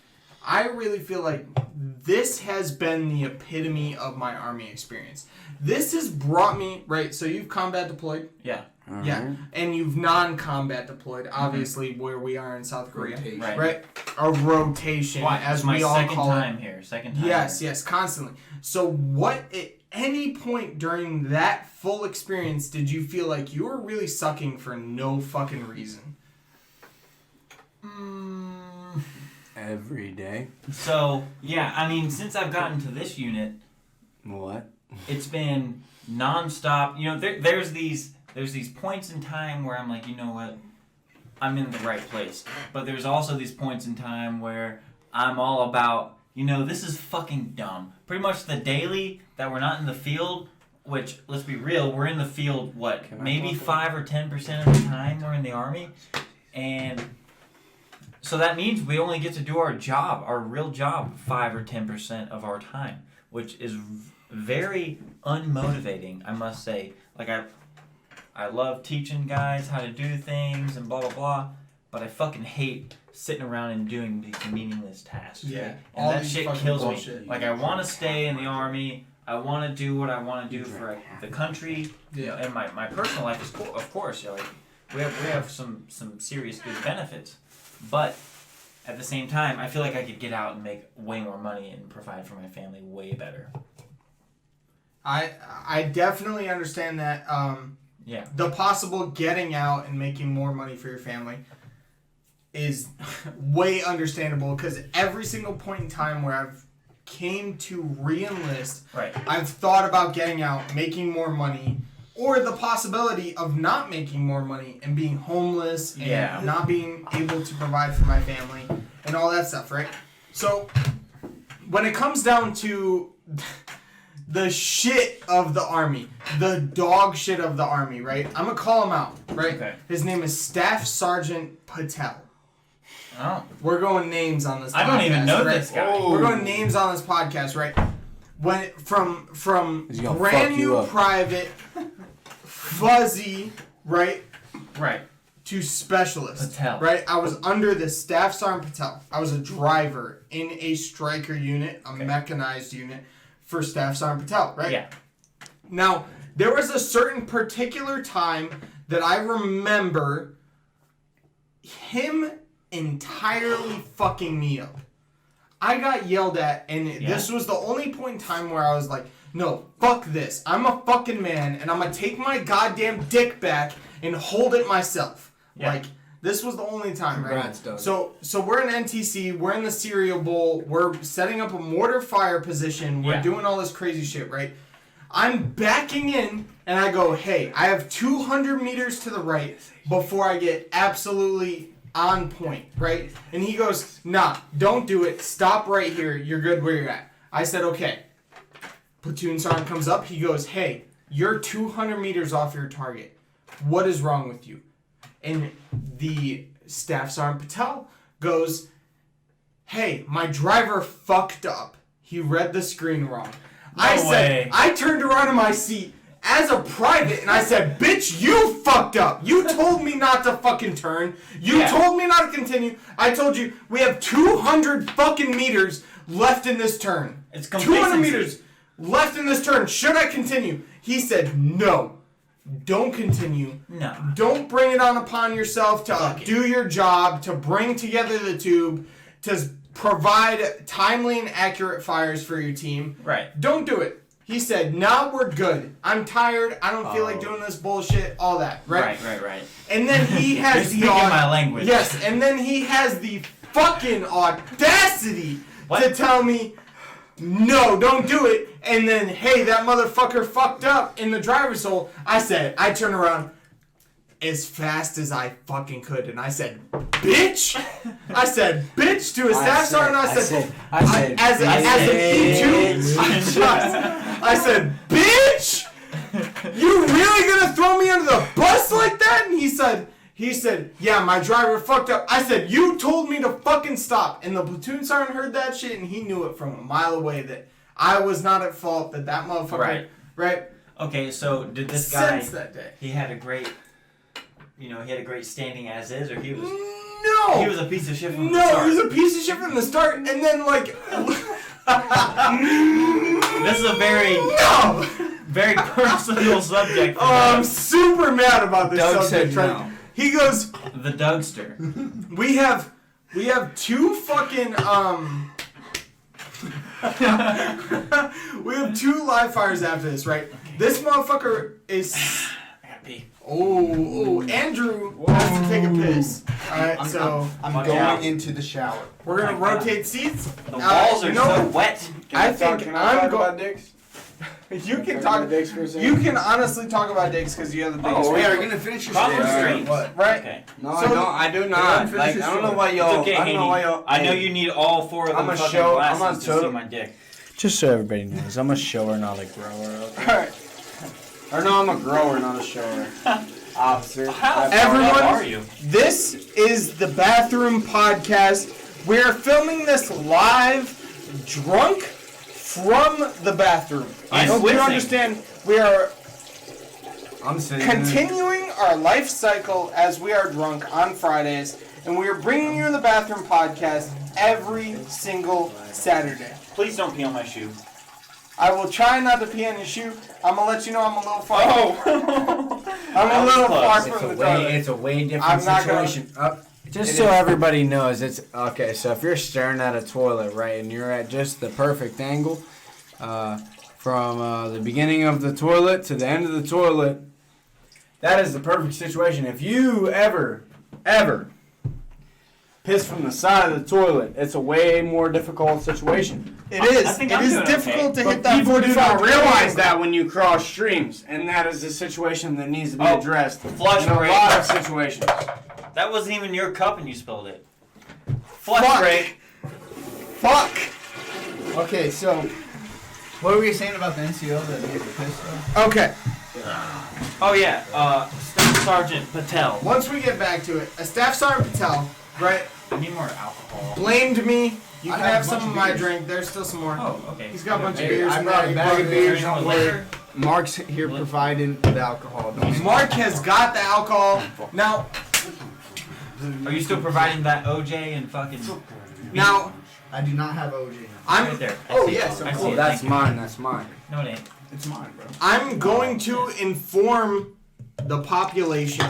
I really feel like this has been the epitome of my army experience. This has brought me right. So you've combat deployed, Yeah. yeah, and you've non-combat deployed. Obviously, where we are in South Korea, Rotation. Right. right? A rotation, Why? as It's my we all second call it. time here. Second time. Yes, here. yes, constantly. So, what at any point during that full experience did you feel like you were really sucking for no fucking reason? every day. So, yeah, I mean, since I've gotten to this unit, What? it's been nonstop. There's these points in time where I'm like, you know what, I'm in the right place. But there's also these points in time where I'm all about, this is fucking dumb. Pretty much the daily that we're not in the field, which, let's be real, we're in the field, Can I maybe talk 5 or 10% of the time we're in the army. And so that means we only get to do our job, our real job, 5 or 10% of our time, which is very unmotivating, I must say. Like, I love teaching guys how to do things and blah, blah, blah, but I fucking hate sitting around and doing these meaningless tasks. Yeah, right? all And that these shit fucking kills bullshit. me. Like, I want to stay in the army. I want to do what I want to do for the country. Yeah. And my personal life is cool, of course. Like, we have some serious good benefits, but at the same time, I feel like I could get out and make way more money and provide for my family way better. I definitely understand that. Yeah. The possible getting out and making more money for your family is way understandable, because every single point in time where I've came to re-enlist, Right. I've thought about getting out, making more money, or the possibility of not making more money and being homeless and not being able to provide for my family and all that stuff, right? So when it comes down to the shit of the Army, the dog shit of the Army, right? I'm gonna call him out, right? Okay. His name is Staff Sergeant Patel. Oh. We're going names on this podcast. I don't even know right? this guy. We're going names on this podcast, right? When from He's gonna brand fuck you new up. private, fuzzy, right, Right. to specialist. Patel. Right? I was under the Staff Sergeant Patel. I was a driver in a striker unit, a mechanized unit for Staff Sergeant Patel, right? Yeah. Now, there was a certain particular time that I remember him entirely fucking me up. I got yelled at, and this was the only point in time where I was like, no, fuck this. I'm a fucking man, and I'm gonna take my goddamn dick back and hold it myself. Yeah. Like, this was the only time, right? Congrats, Doug. So we're in NTC, we're in the cereal bowl, we're setting up a mortar fire position, we're doing all this crazy shit, right? I'm backing in, and I go, hey, I have 200 meters to the right before I get absolutely on point, right? And he goes, nah, don't do it. Stop right here. You're good where you're at. I said, okay. Platoon sergeant comes up. He goes, hey, you're 200 meters off your target. What is wrong with you? And the Staff Sergeant Patel goes, hey, my driver fucked up. He read the screen wrong. I turned around in my seat as a private and I said, bitch, you fucked up. You told me not to fucking turn. You told me not to continue. I told you we have 200 fucking meters left in this turn. It's 200 meters left in this turn. Should I continue? He said, no. Don't continue. No. Don't bring it on upon yourself to do your job, to bring together the tube, to provide timely and accurate fires for your team. Right. Don't do it. He said, nah, we're good. I'm tired. I don't feel like doing this bullshit. All that. Right? Right. And then he has You're speaking my language. Yes, and then he has the fucking audacity to tell me, no, don't do it. And then, hey, that motherfucker fucked up in the driver's hole. I turned around as fast as I fucking could, and I said, bitch! I said, bitch, to a staff sergeant. I said, as an E2, I said, bitch! You really gonna throw me under the bus like that? And he said, yeah, my driver fucked up. I said, you told me to fucking stop. And the platoon sergeant heard that shit, and he knew it from a mile away that I was not at fault, that motherfucker, right? Okay, so did this guy, Since that day. he had a great standing as is, or he was No! he was a piece of shit from the No, start? he was a piece of shit from the start, and then, like... This is a very very personal subject. I'm super mad about this Doug subject. said Right? no. He goes, The Dougster. we have two fucking, we have two live fires after this, right? This motherfucker is... I gotta pee. Oh, Andrew has to take a piss. Alright, so I'm Watch going out. into the shower. we're gonna Oh my God. rotate seats. The walls are you know so what? wet. I think I'm going... dicks? You can talk... dicks for a second? You can honestly talk about dicks because you have the biggest... Oh, one. yeah, are you gonna finish your Problem story? straight. What? Right? Okay. No, So- I don't. I do not. finish Like, your I don't know story. why y'all. It's okay, I don't know why y'all. I know hey, you need all four of them I'm a fucking show- glasses I'm a to show- see my dick. Just so everybody knows, I'm a shower, not a grower. Alright. Or no, I'm a grower, not a shower. Officer. How Everyone- far up are you? This is the Bathroom Podcast. We're filming this live, drunk, from the bathroom. I And hope you whizzing. understand. We are I'm sitting continuing our life cycle as we are drunk on Fridays, and we are bringing you the Bathroom Podcast every single Saturday. Please don't pee on my shoe. I will try not to pee on your shoe. I'm gonna let you know I'm a little far. Oh. I'm a That was little close. far It's from the toilet. It's a way different I'm not gonna- situation. Just It so is. everybody knows, it's okay. So if you're staring at a toilet, right, and you're at just the perfect angle, from the beginning of the toilet to the end of the toilet, that is the perfect situation. If you ever piss from the side of the toilet. It's a way more difficult situation. It is. I think It I'm is doing difficult okay. to hit But that people do 45 not realize game. that when you cross streams, and that is a situation that needs to be Oh, addressed flush in a break. lot of situations. That wasn't even your cup and you spilled it. Flush Fuck. break. Fuck. Okay, so what were you saying about the NCO that made the piss though? Okay. Oh yeah, Staff Sergeant Patel. Once we get back to it, a Staff Sergeant Patel, right, I need more alcohol. blamed me. You I can have have a some bunch of of my beers. drink. There's still some more. Oh, okay. He's got a bunch of Hey, beers. I in brought there. a bag of beers. Drink Don't with worry. liquor? Mark's here providing the alcohol. Don't Mark has got the alcohol. Now, Are you still providing that OJ and fucking? now, I do not have OJ. I'm Right there. I Oh, see it. yes, of I see course. it. That's Thank you. mine. That's mine. No, it ain't. It's mine, bro. I'm going to inform the population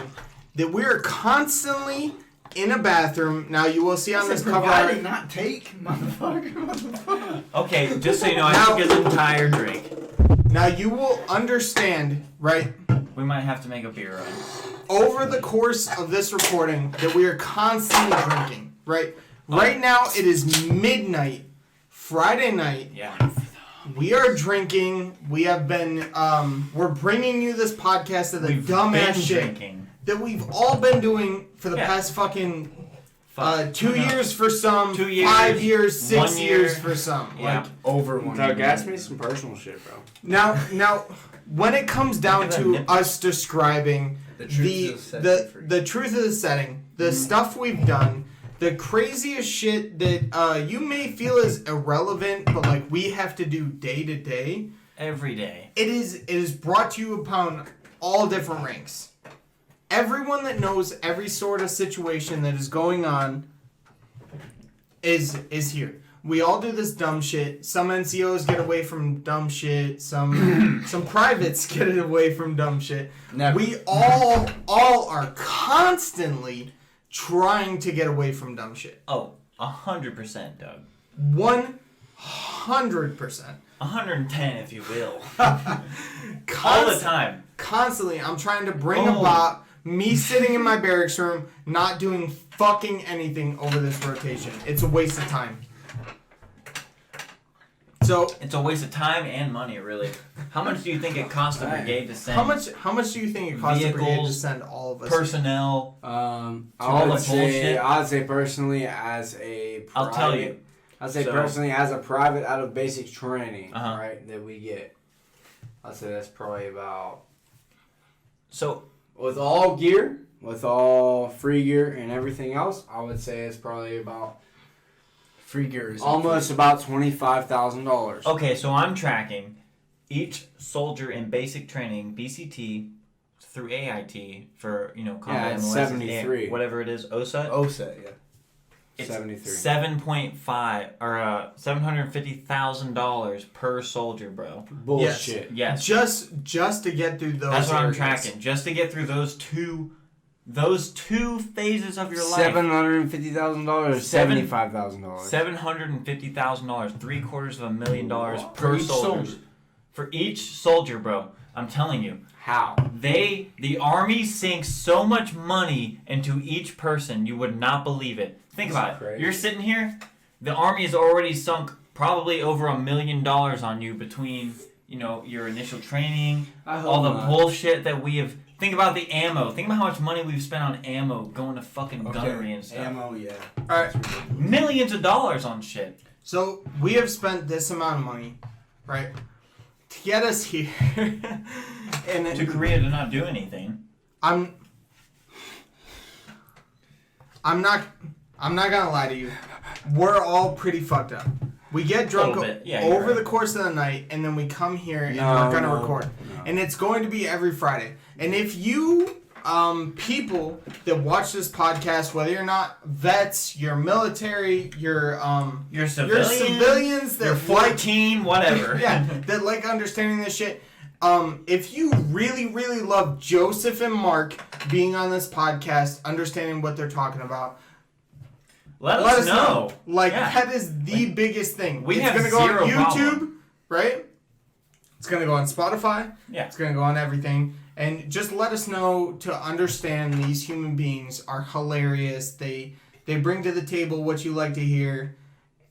that we are constantly in a bathroom. Now you will see on this cover Providing, art. not take, motherfucker. Okay, just so you know, I Now- took his entire drink. Now you will understand, right, We might have to make a beer run. over the course of this recording that we are constantly drinking, right? Right now it is midnight, Friday night. Yeah. We are drinking. We have been. We're bringing you this podcast of the We've dumbass been shit drinking. that we've all been doing for the Yeah. past fucking Fuck. 2 No. years for some, 2 years, 5 years, 6 1 years year. for some. Yeah. Like Over one. Doug, ask me some personal shit, bro. now, when it comes down Look at that to nipple. us describing The the truth of the setting for you. the truth of the setting, the stuff we've done, the craziest shit that you may feel is irrelevant, but like we have to do day to day. Every day. It is brought to you upon all different ranks. Everyone that knows every sort of situation that is going on is here. We all do this dumb shit. Some NCOs get away from dumb shit. Some privates get it away from dumb shit. Never. We all are constantly trying to get away from dumb shit. Oh, 100%, Doug. 100%. 110, if you will. Const- All the time. Constantly, I'm trying to bring Oh. about me sitting in my barracks room, not doing fucking anything over this rotation. It's a waste of time. So, It's a waste of time and money, really. How much do you think it costs a brigade to send? how much do you think it costs a brigade to Vehicles, send all of us? personnel? I all would the say, bullshit. I'd say personally, as a private, I'll tell you. I'd say So- personally, as a private, out of basic training, Uh-huh. right, that we get, I'd say that's probably about, So, with all gear, with all free gear and everything else, I would say it's probably about Free gear is almost about $25,000. okay, so I'm tracking each soldier in basic training, BCT through AIT for, combat it's MOS, 73. whatever it is, OSA. OSA, yeah. It's 73. 7.5 or $750,000 per soldier, bro. Bullshit. Yes. Just to get through those. That's what I'm areas. tracking. Just to get through those two phases of your life. $750,000, $75,000. $750,000, $750,000 per each soldier. soldier. For each soldier, bro. I'm telling you. How? The Army sinks so much money into each person, you would not believe it. Think That's about it. crazy. You're sitting here, the Army has already sunk probably over $1 million on you between, your initial training, I hope all the not. bullshit that we have. Think about the ammo. Think about how much money we've spent on ammo going to fucking gunnery and stuff. Ammo, yeah. All right. Millions of dollars on shit. So we have spent this amount of money, right, to get us here, and To Korea to not do anything. I'm not gonna lie to you. We're all pretty fucked up. We get drunk Little bit. Yeah, you're over right. the course of the night, and then we come here and No, we're gonna no, record. no. And it's going to be every Friday. And if you people that watch this podcast, whether you're not vets, you're military, you're civilians that You're like 14, whatever. yeah, that like understanding this shit. If you really, really love Joseph and Mark being on this podcast, understanding what they're talking about, Let us know. Like, Yeah. that is the biggest thing. We it's have gonna go on zero YouTube, problem. right? It's gonna go on Spotify. Yeah. It's gonna go on everything. And just let us know to understand these human beings are hilarious. They They bring to the table what you like to hear.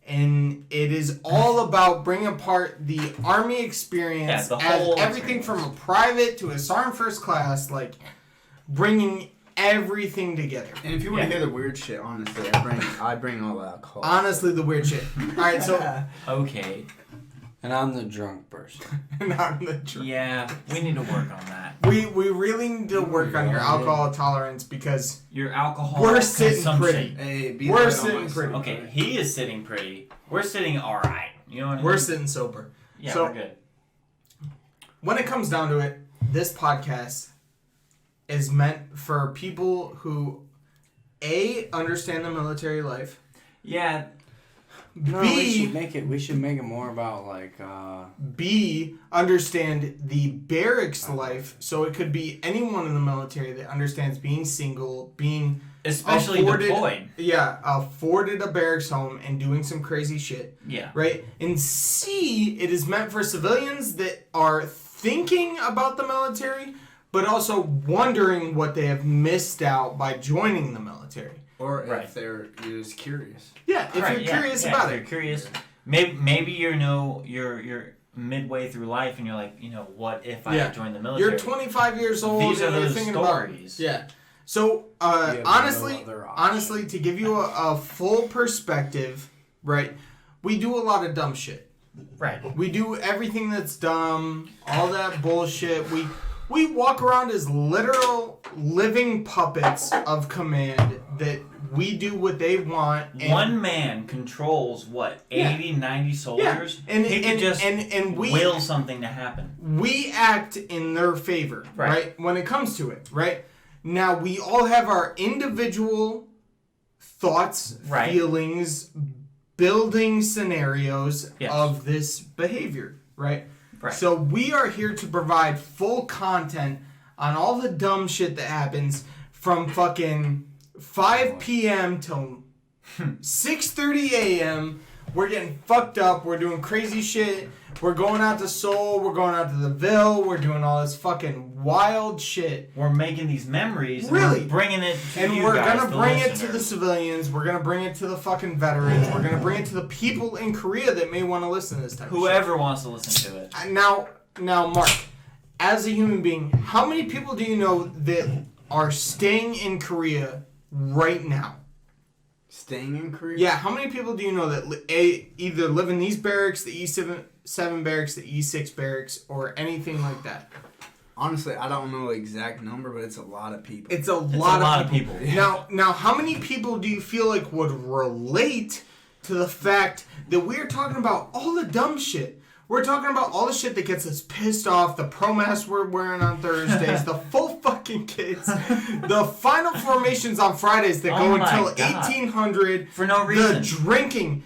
And it is all about bringing apart the Army experience, the as whole everything experience. from a private to a sergeant first class, like bringing everything together. And if you want to hear the weird shit, honestly, I bring all the alcohol. Honestly, the weird shit. All right, so Okay. And I'm the drunk person. not the truth. Yeah, we need to work on that. We really need to work on your Yeah. alcohol tolerance because Your alcohol we're sitting consumption. pretty. Hey, be We're light on sitting my pretty. stuff. Okay, he is sitting pretty. We're sitting all right. You know what I mean? We're sitting sober. Yeah, so- we're good. When it comes down to it, this podcast is meant for people who understand the military life. Yeah, No, B, we should make it more about like B, understand the barracks life. So it could be anyone in the military that understands being single, being especially afforded, deployed. Yeah, afforded a barracks home and doing some crazy shit. Yeah. Right? And C, it is meant for civilians that are thinking about the military, but also wondering what they have missed out by joining the military. Or Right. if they're just curious. Yeah, if Right, you're yeah, curious yeah, about if it. you're curious. Maybe you're midway through life and you're like, what if I Yeah. joined the military? You're 25 years old These are and you're those thinking stories. about yeah. So have honestly, no other option. honestly, to give you a full perspective, right? We do a lot of dumb shit. Right. We do everything that's dumb, all that bullshit. We walk around as literal living puppets of command that we do what they want. And One man controls what, 80, 90 soldiers? And he could just and we will something to happen. we act in their favor, Right. right? When it comes to it, right? Now we all have our individual thoughts, Right. feelings, building scenarios Yes. of this behavior, right? Right. So we are here to provide full content on all the dumb shit that happens from fucking 5 p.m. till 6:30 a.m. We're getting fucked up. We're doing crazy shit. We're going out to Seoul. We're going out to the Ville. We're doing all this fucking wild shit. We're making these memories and Really? we're bringing it to And you we're guys, gonna the bring it to listeners. the civilians. We're gonna bring it to the fucking veterans. We're gonna bring it to the people in Korea that may want to listen to this type of shit. Whoever wants to listen to it. Now, Mark, as a human being, how many people do you know that are staying in Korea right now? Staying in Korea? Yeah, how many people do you know that either live in these barracks, the E7 barracks, the E6 barracks, or anything like that? Honestly, I don't know the exact number, but it's a lot of people. It's a It's lot, a lot of people. people. Now, how many people do you feel like would relate to the fact that we're talking about all the dumb shit? We're talking about all the shit that gets us pissed off, the pro mask we're wearing on Thursdays, the full fucking kids, the final formations on Fridays that Oh go my until God. 1800, For no the reason. drinking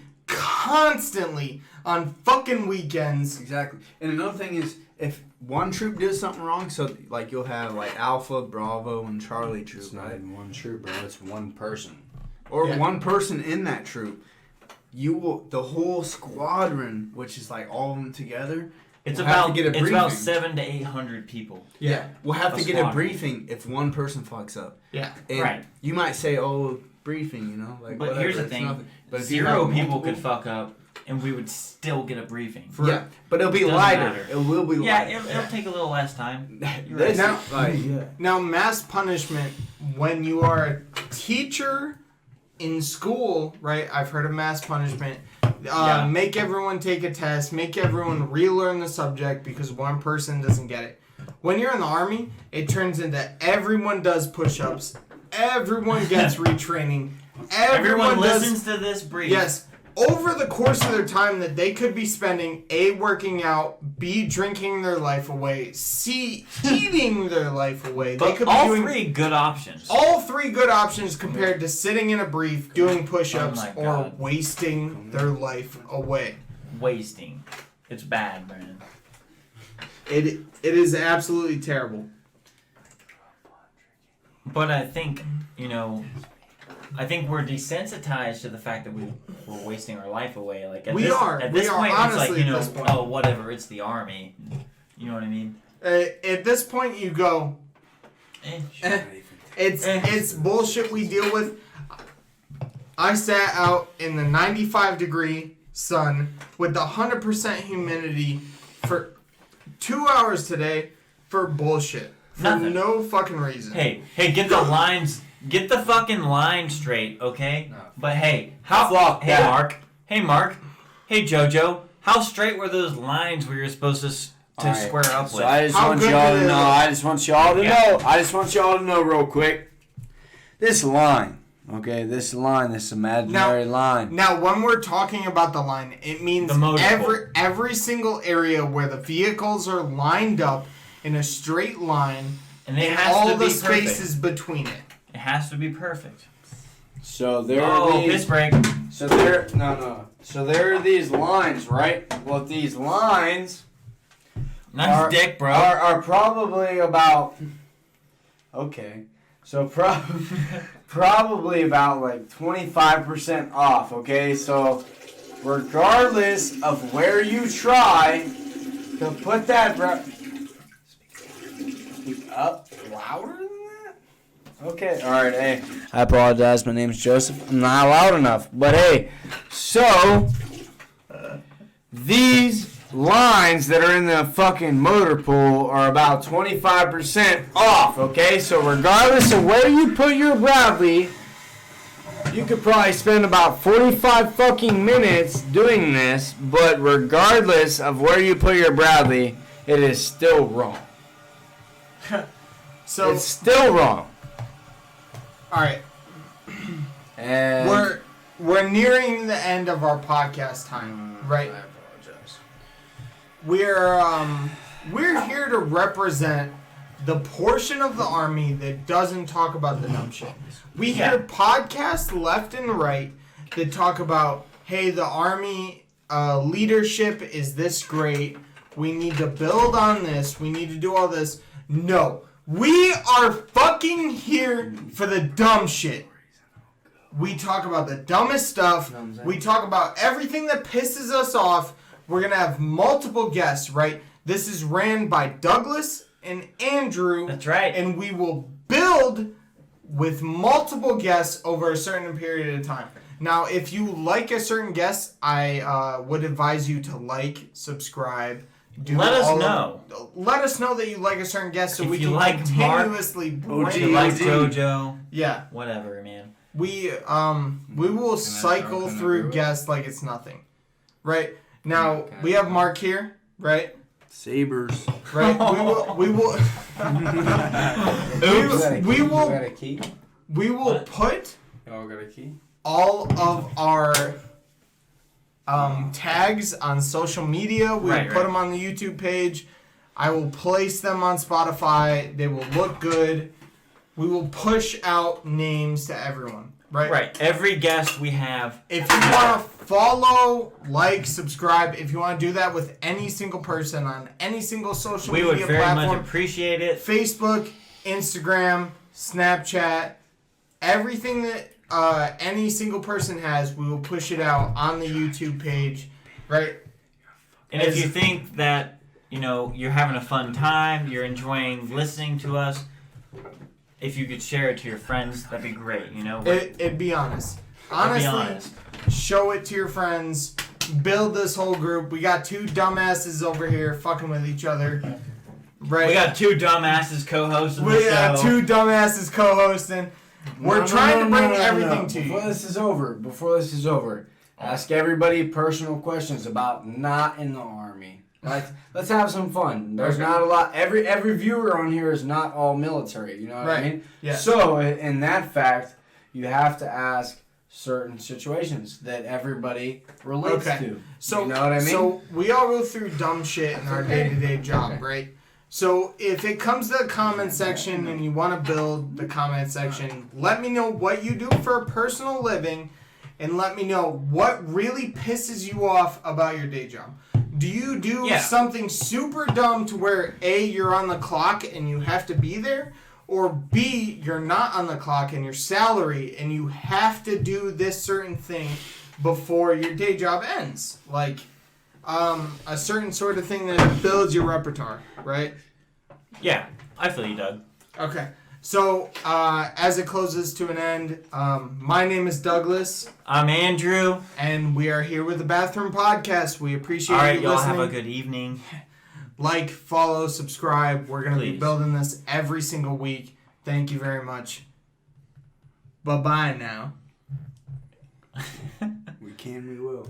constantly on fucking weekends. Exactly. And another thing is, if one troop does something wrong, so like you'll have like Alpha, Bravo, and Charlie troop, it's not right? even one troop, bro. It's one person. Or Yeah. one person in that troop. You will, the whole squadron, which is like all of them together, It's We'll have about to get a it's about briefing. 700 to 800 people. Yeah. we'll have A to get a squadron. briefing if one person fucks up. Yeah. And Right. you might say, "Oh, briefing," you know, like. But whatever, here's the it's thing: nothing. But if you 0 have people multiple- could fuck up, and we would still get a briefing. Yeah, but it'll be Doesn't lighter. matter. It will be Yeah, lighter. it'll take a little less time. You're This right. is like, yeah. Now, mass punishment, when you are a teacher in school, right? I've heard of mass punishment. Yeah. Make everyone take a test, make everyone relearn the subject because one person doesn't get it. When you're in the Army, it turns into everyone does push-ups, everyone gets retraining, Everyone does listens to this brief. yes. Over the course of their time that they could be spending, A, working out, B, drinking their life away, C, eating their life away. They But could be all doing 3 good options. all 3 good options compared to sitting in a brief, doing push-ups, Oh my or God. wasting their life away. Wasting. It's bad, Brandon. It is absolutely terrible. But I think, I think we're desensitized to the fact that we're wasting our life away. Like at We this, are. At this We are, point, honestly, it's at like, this point. oh, whatever, it's the Army. You know what I mean? At this point, you go, Eh. it's bullshit we deal with. I sat out in the 95-degree sun with the 100% humidity for 2 hours today for bullshit. For Nothing. no fucking reason. Hey, get the fucking line straight, okay? No. But hey, Fuck hey that. Mark, hey Jojo, how straight were those lines we were supposed to Alright, square up so with? I just How want good y'all did to it know. look? I just want y'all to Yeah. know. I just want y'all to know real quick. This line, okay, this imaginary line. Now, when we're talking about the line, it means The motor every single area where the vehicles are lined up in a straight line, and it and has all to the be spaces between it. It has to be perfect. So there Oh, are piss these. break. So there, no. So there are these lines, right? Well, these lines Nice Are- dick, bro. are probably about. Okay, so probably about like 25% off. Okay, so regardless of where you try to put that. Speak up louder than that? Okay, alright, hey. I apologize, my name's Joseph. I'm not loud enough. But hey, so these lines that are in the fucking motor pool are about 25% off, okay? So regardless of where you put your Bradley, you could probably spend about 45 fucking minutes doing this, but regardless of where you put your Bradley, it is still wrong. So, It's still wrong. all right, And we're nearing the end of our podcast time, right? I apologize. We're here to represent the portion of the Army that doesn't talk about the dumb shit. We hear podcasts left and right that talk about, hey, the Army leadership is this great. We need to build on this. We need to do all this. No. We are fucking here for the dumb shit. We talk about the dumbest stuff. We talk about everything that pisses us off. We're going to have multiple guests, right? This is ran by Douglas and Andrew. That's right. And we will build with multiple guests over a certain period of time. Now, if you like a certain guest, I would advise you to like, subscribe. Let us know. Let us know that you like a certain guest so If we you can like Mark, continuously If bring you like OG. JoJo, Yeah. whatever, man. We will cycle through guests like it's nothing. Right? Now, we have Mark here, right? Sabers. Right? We will we will got a key? we will put Y'all got a key? all of our tags on social media. We will Right, put right. them on the YouTube page. I will place them on Spotify. They will look good. We will push out names to everyone. Right? Right. Every guest we have. If you want to follow, like, subscribe, if you want to do that with any single person on any single social We would media very platform, much appreciate it. Facebook, Instagram, Snapchat, everything that any single person has, we will push it out on the YouTube page, right? And if you think that, you're having a fun time, you're enjoying listening to us, if you could share it to your friends, that'd be great, It'd be honest. Be Honestly, honest. show it to your friends. Build this whole group. We got two dumbasses over here fucking with each other. Right? We got two dumbasses co-hosting the We show. got two dumbasses co-hosting. We're trying to bring everything to Before you. this is over, ask everybody personal questions about not in the Army. Let's have some fun. There's not a lot. Every viewer on here is not all military. You know what I Right. mean? Yeah. So in that fact, you have to ask certain situations that everybody relates Okay. to. So, you know what I mean? So we all go through dumb shit in our day-to-day job, right? So if it comes to the comment section and you want to build the comment section, let me know what you do for a personal living and let me know what really pisses you off about your day job. Do you do something super dumb to where A, you're on the clock and you have to be there? Or B, you're not on the clock and your salary and you have to do this certain thing before your day job ends? Like a certain sort of thing that builds your repertoire, right? Yeah, I feel you, Doug. Okay. So, as it closes to an end, my name is Douglas, I'm Andrew. and we are here with the Bathroom Podcast. We appreciate All right, you y'all listening. have a good evening. Like, follow, subscribe. We're going to be Please. building this every single week. Thank you very much. Bye-bye now. We can, we will.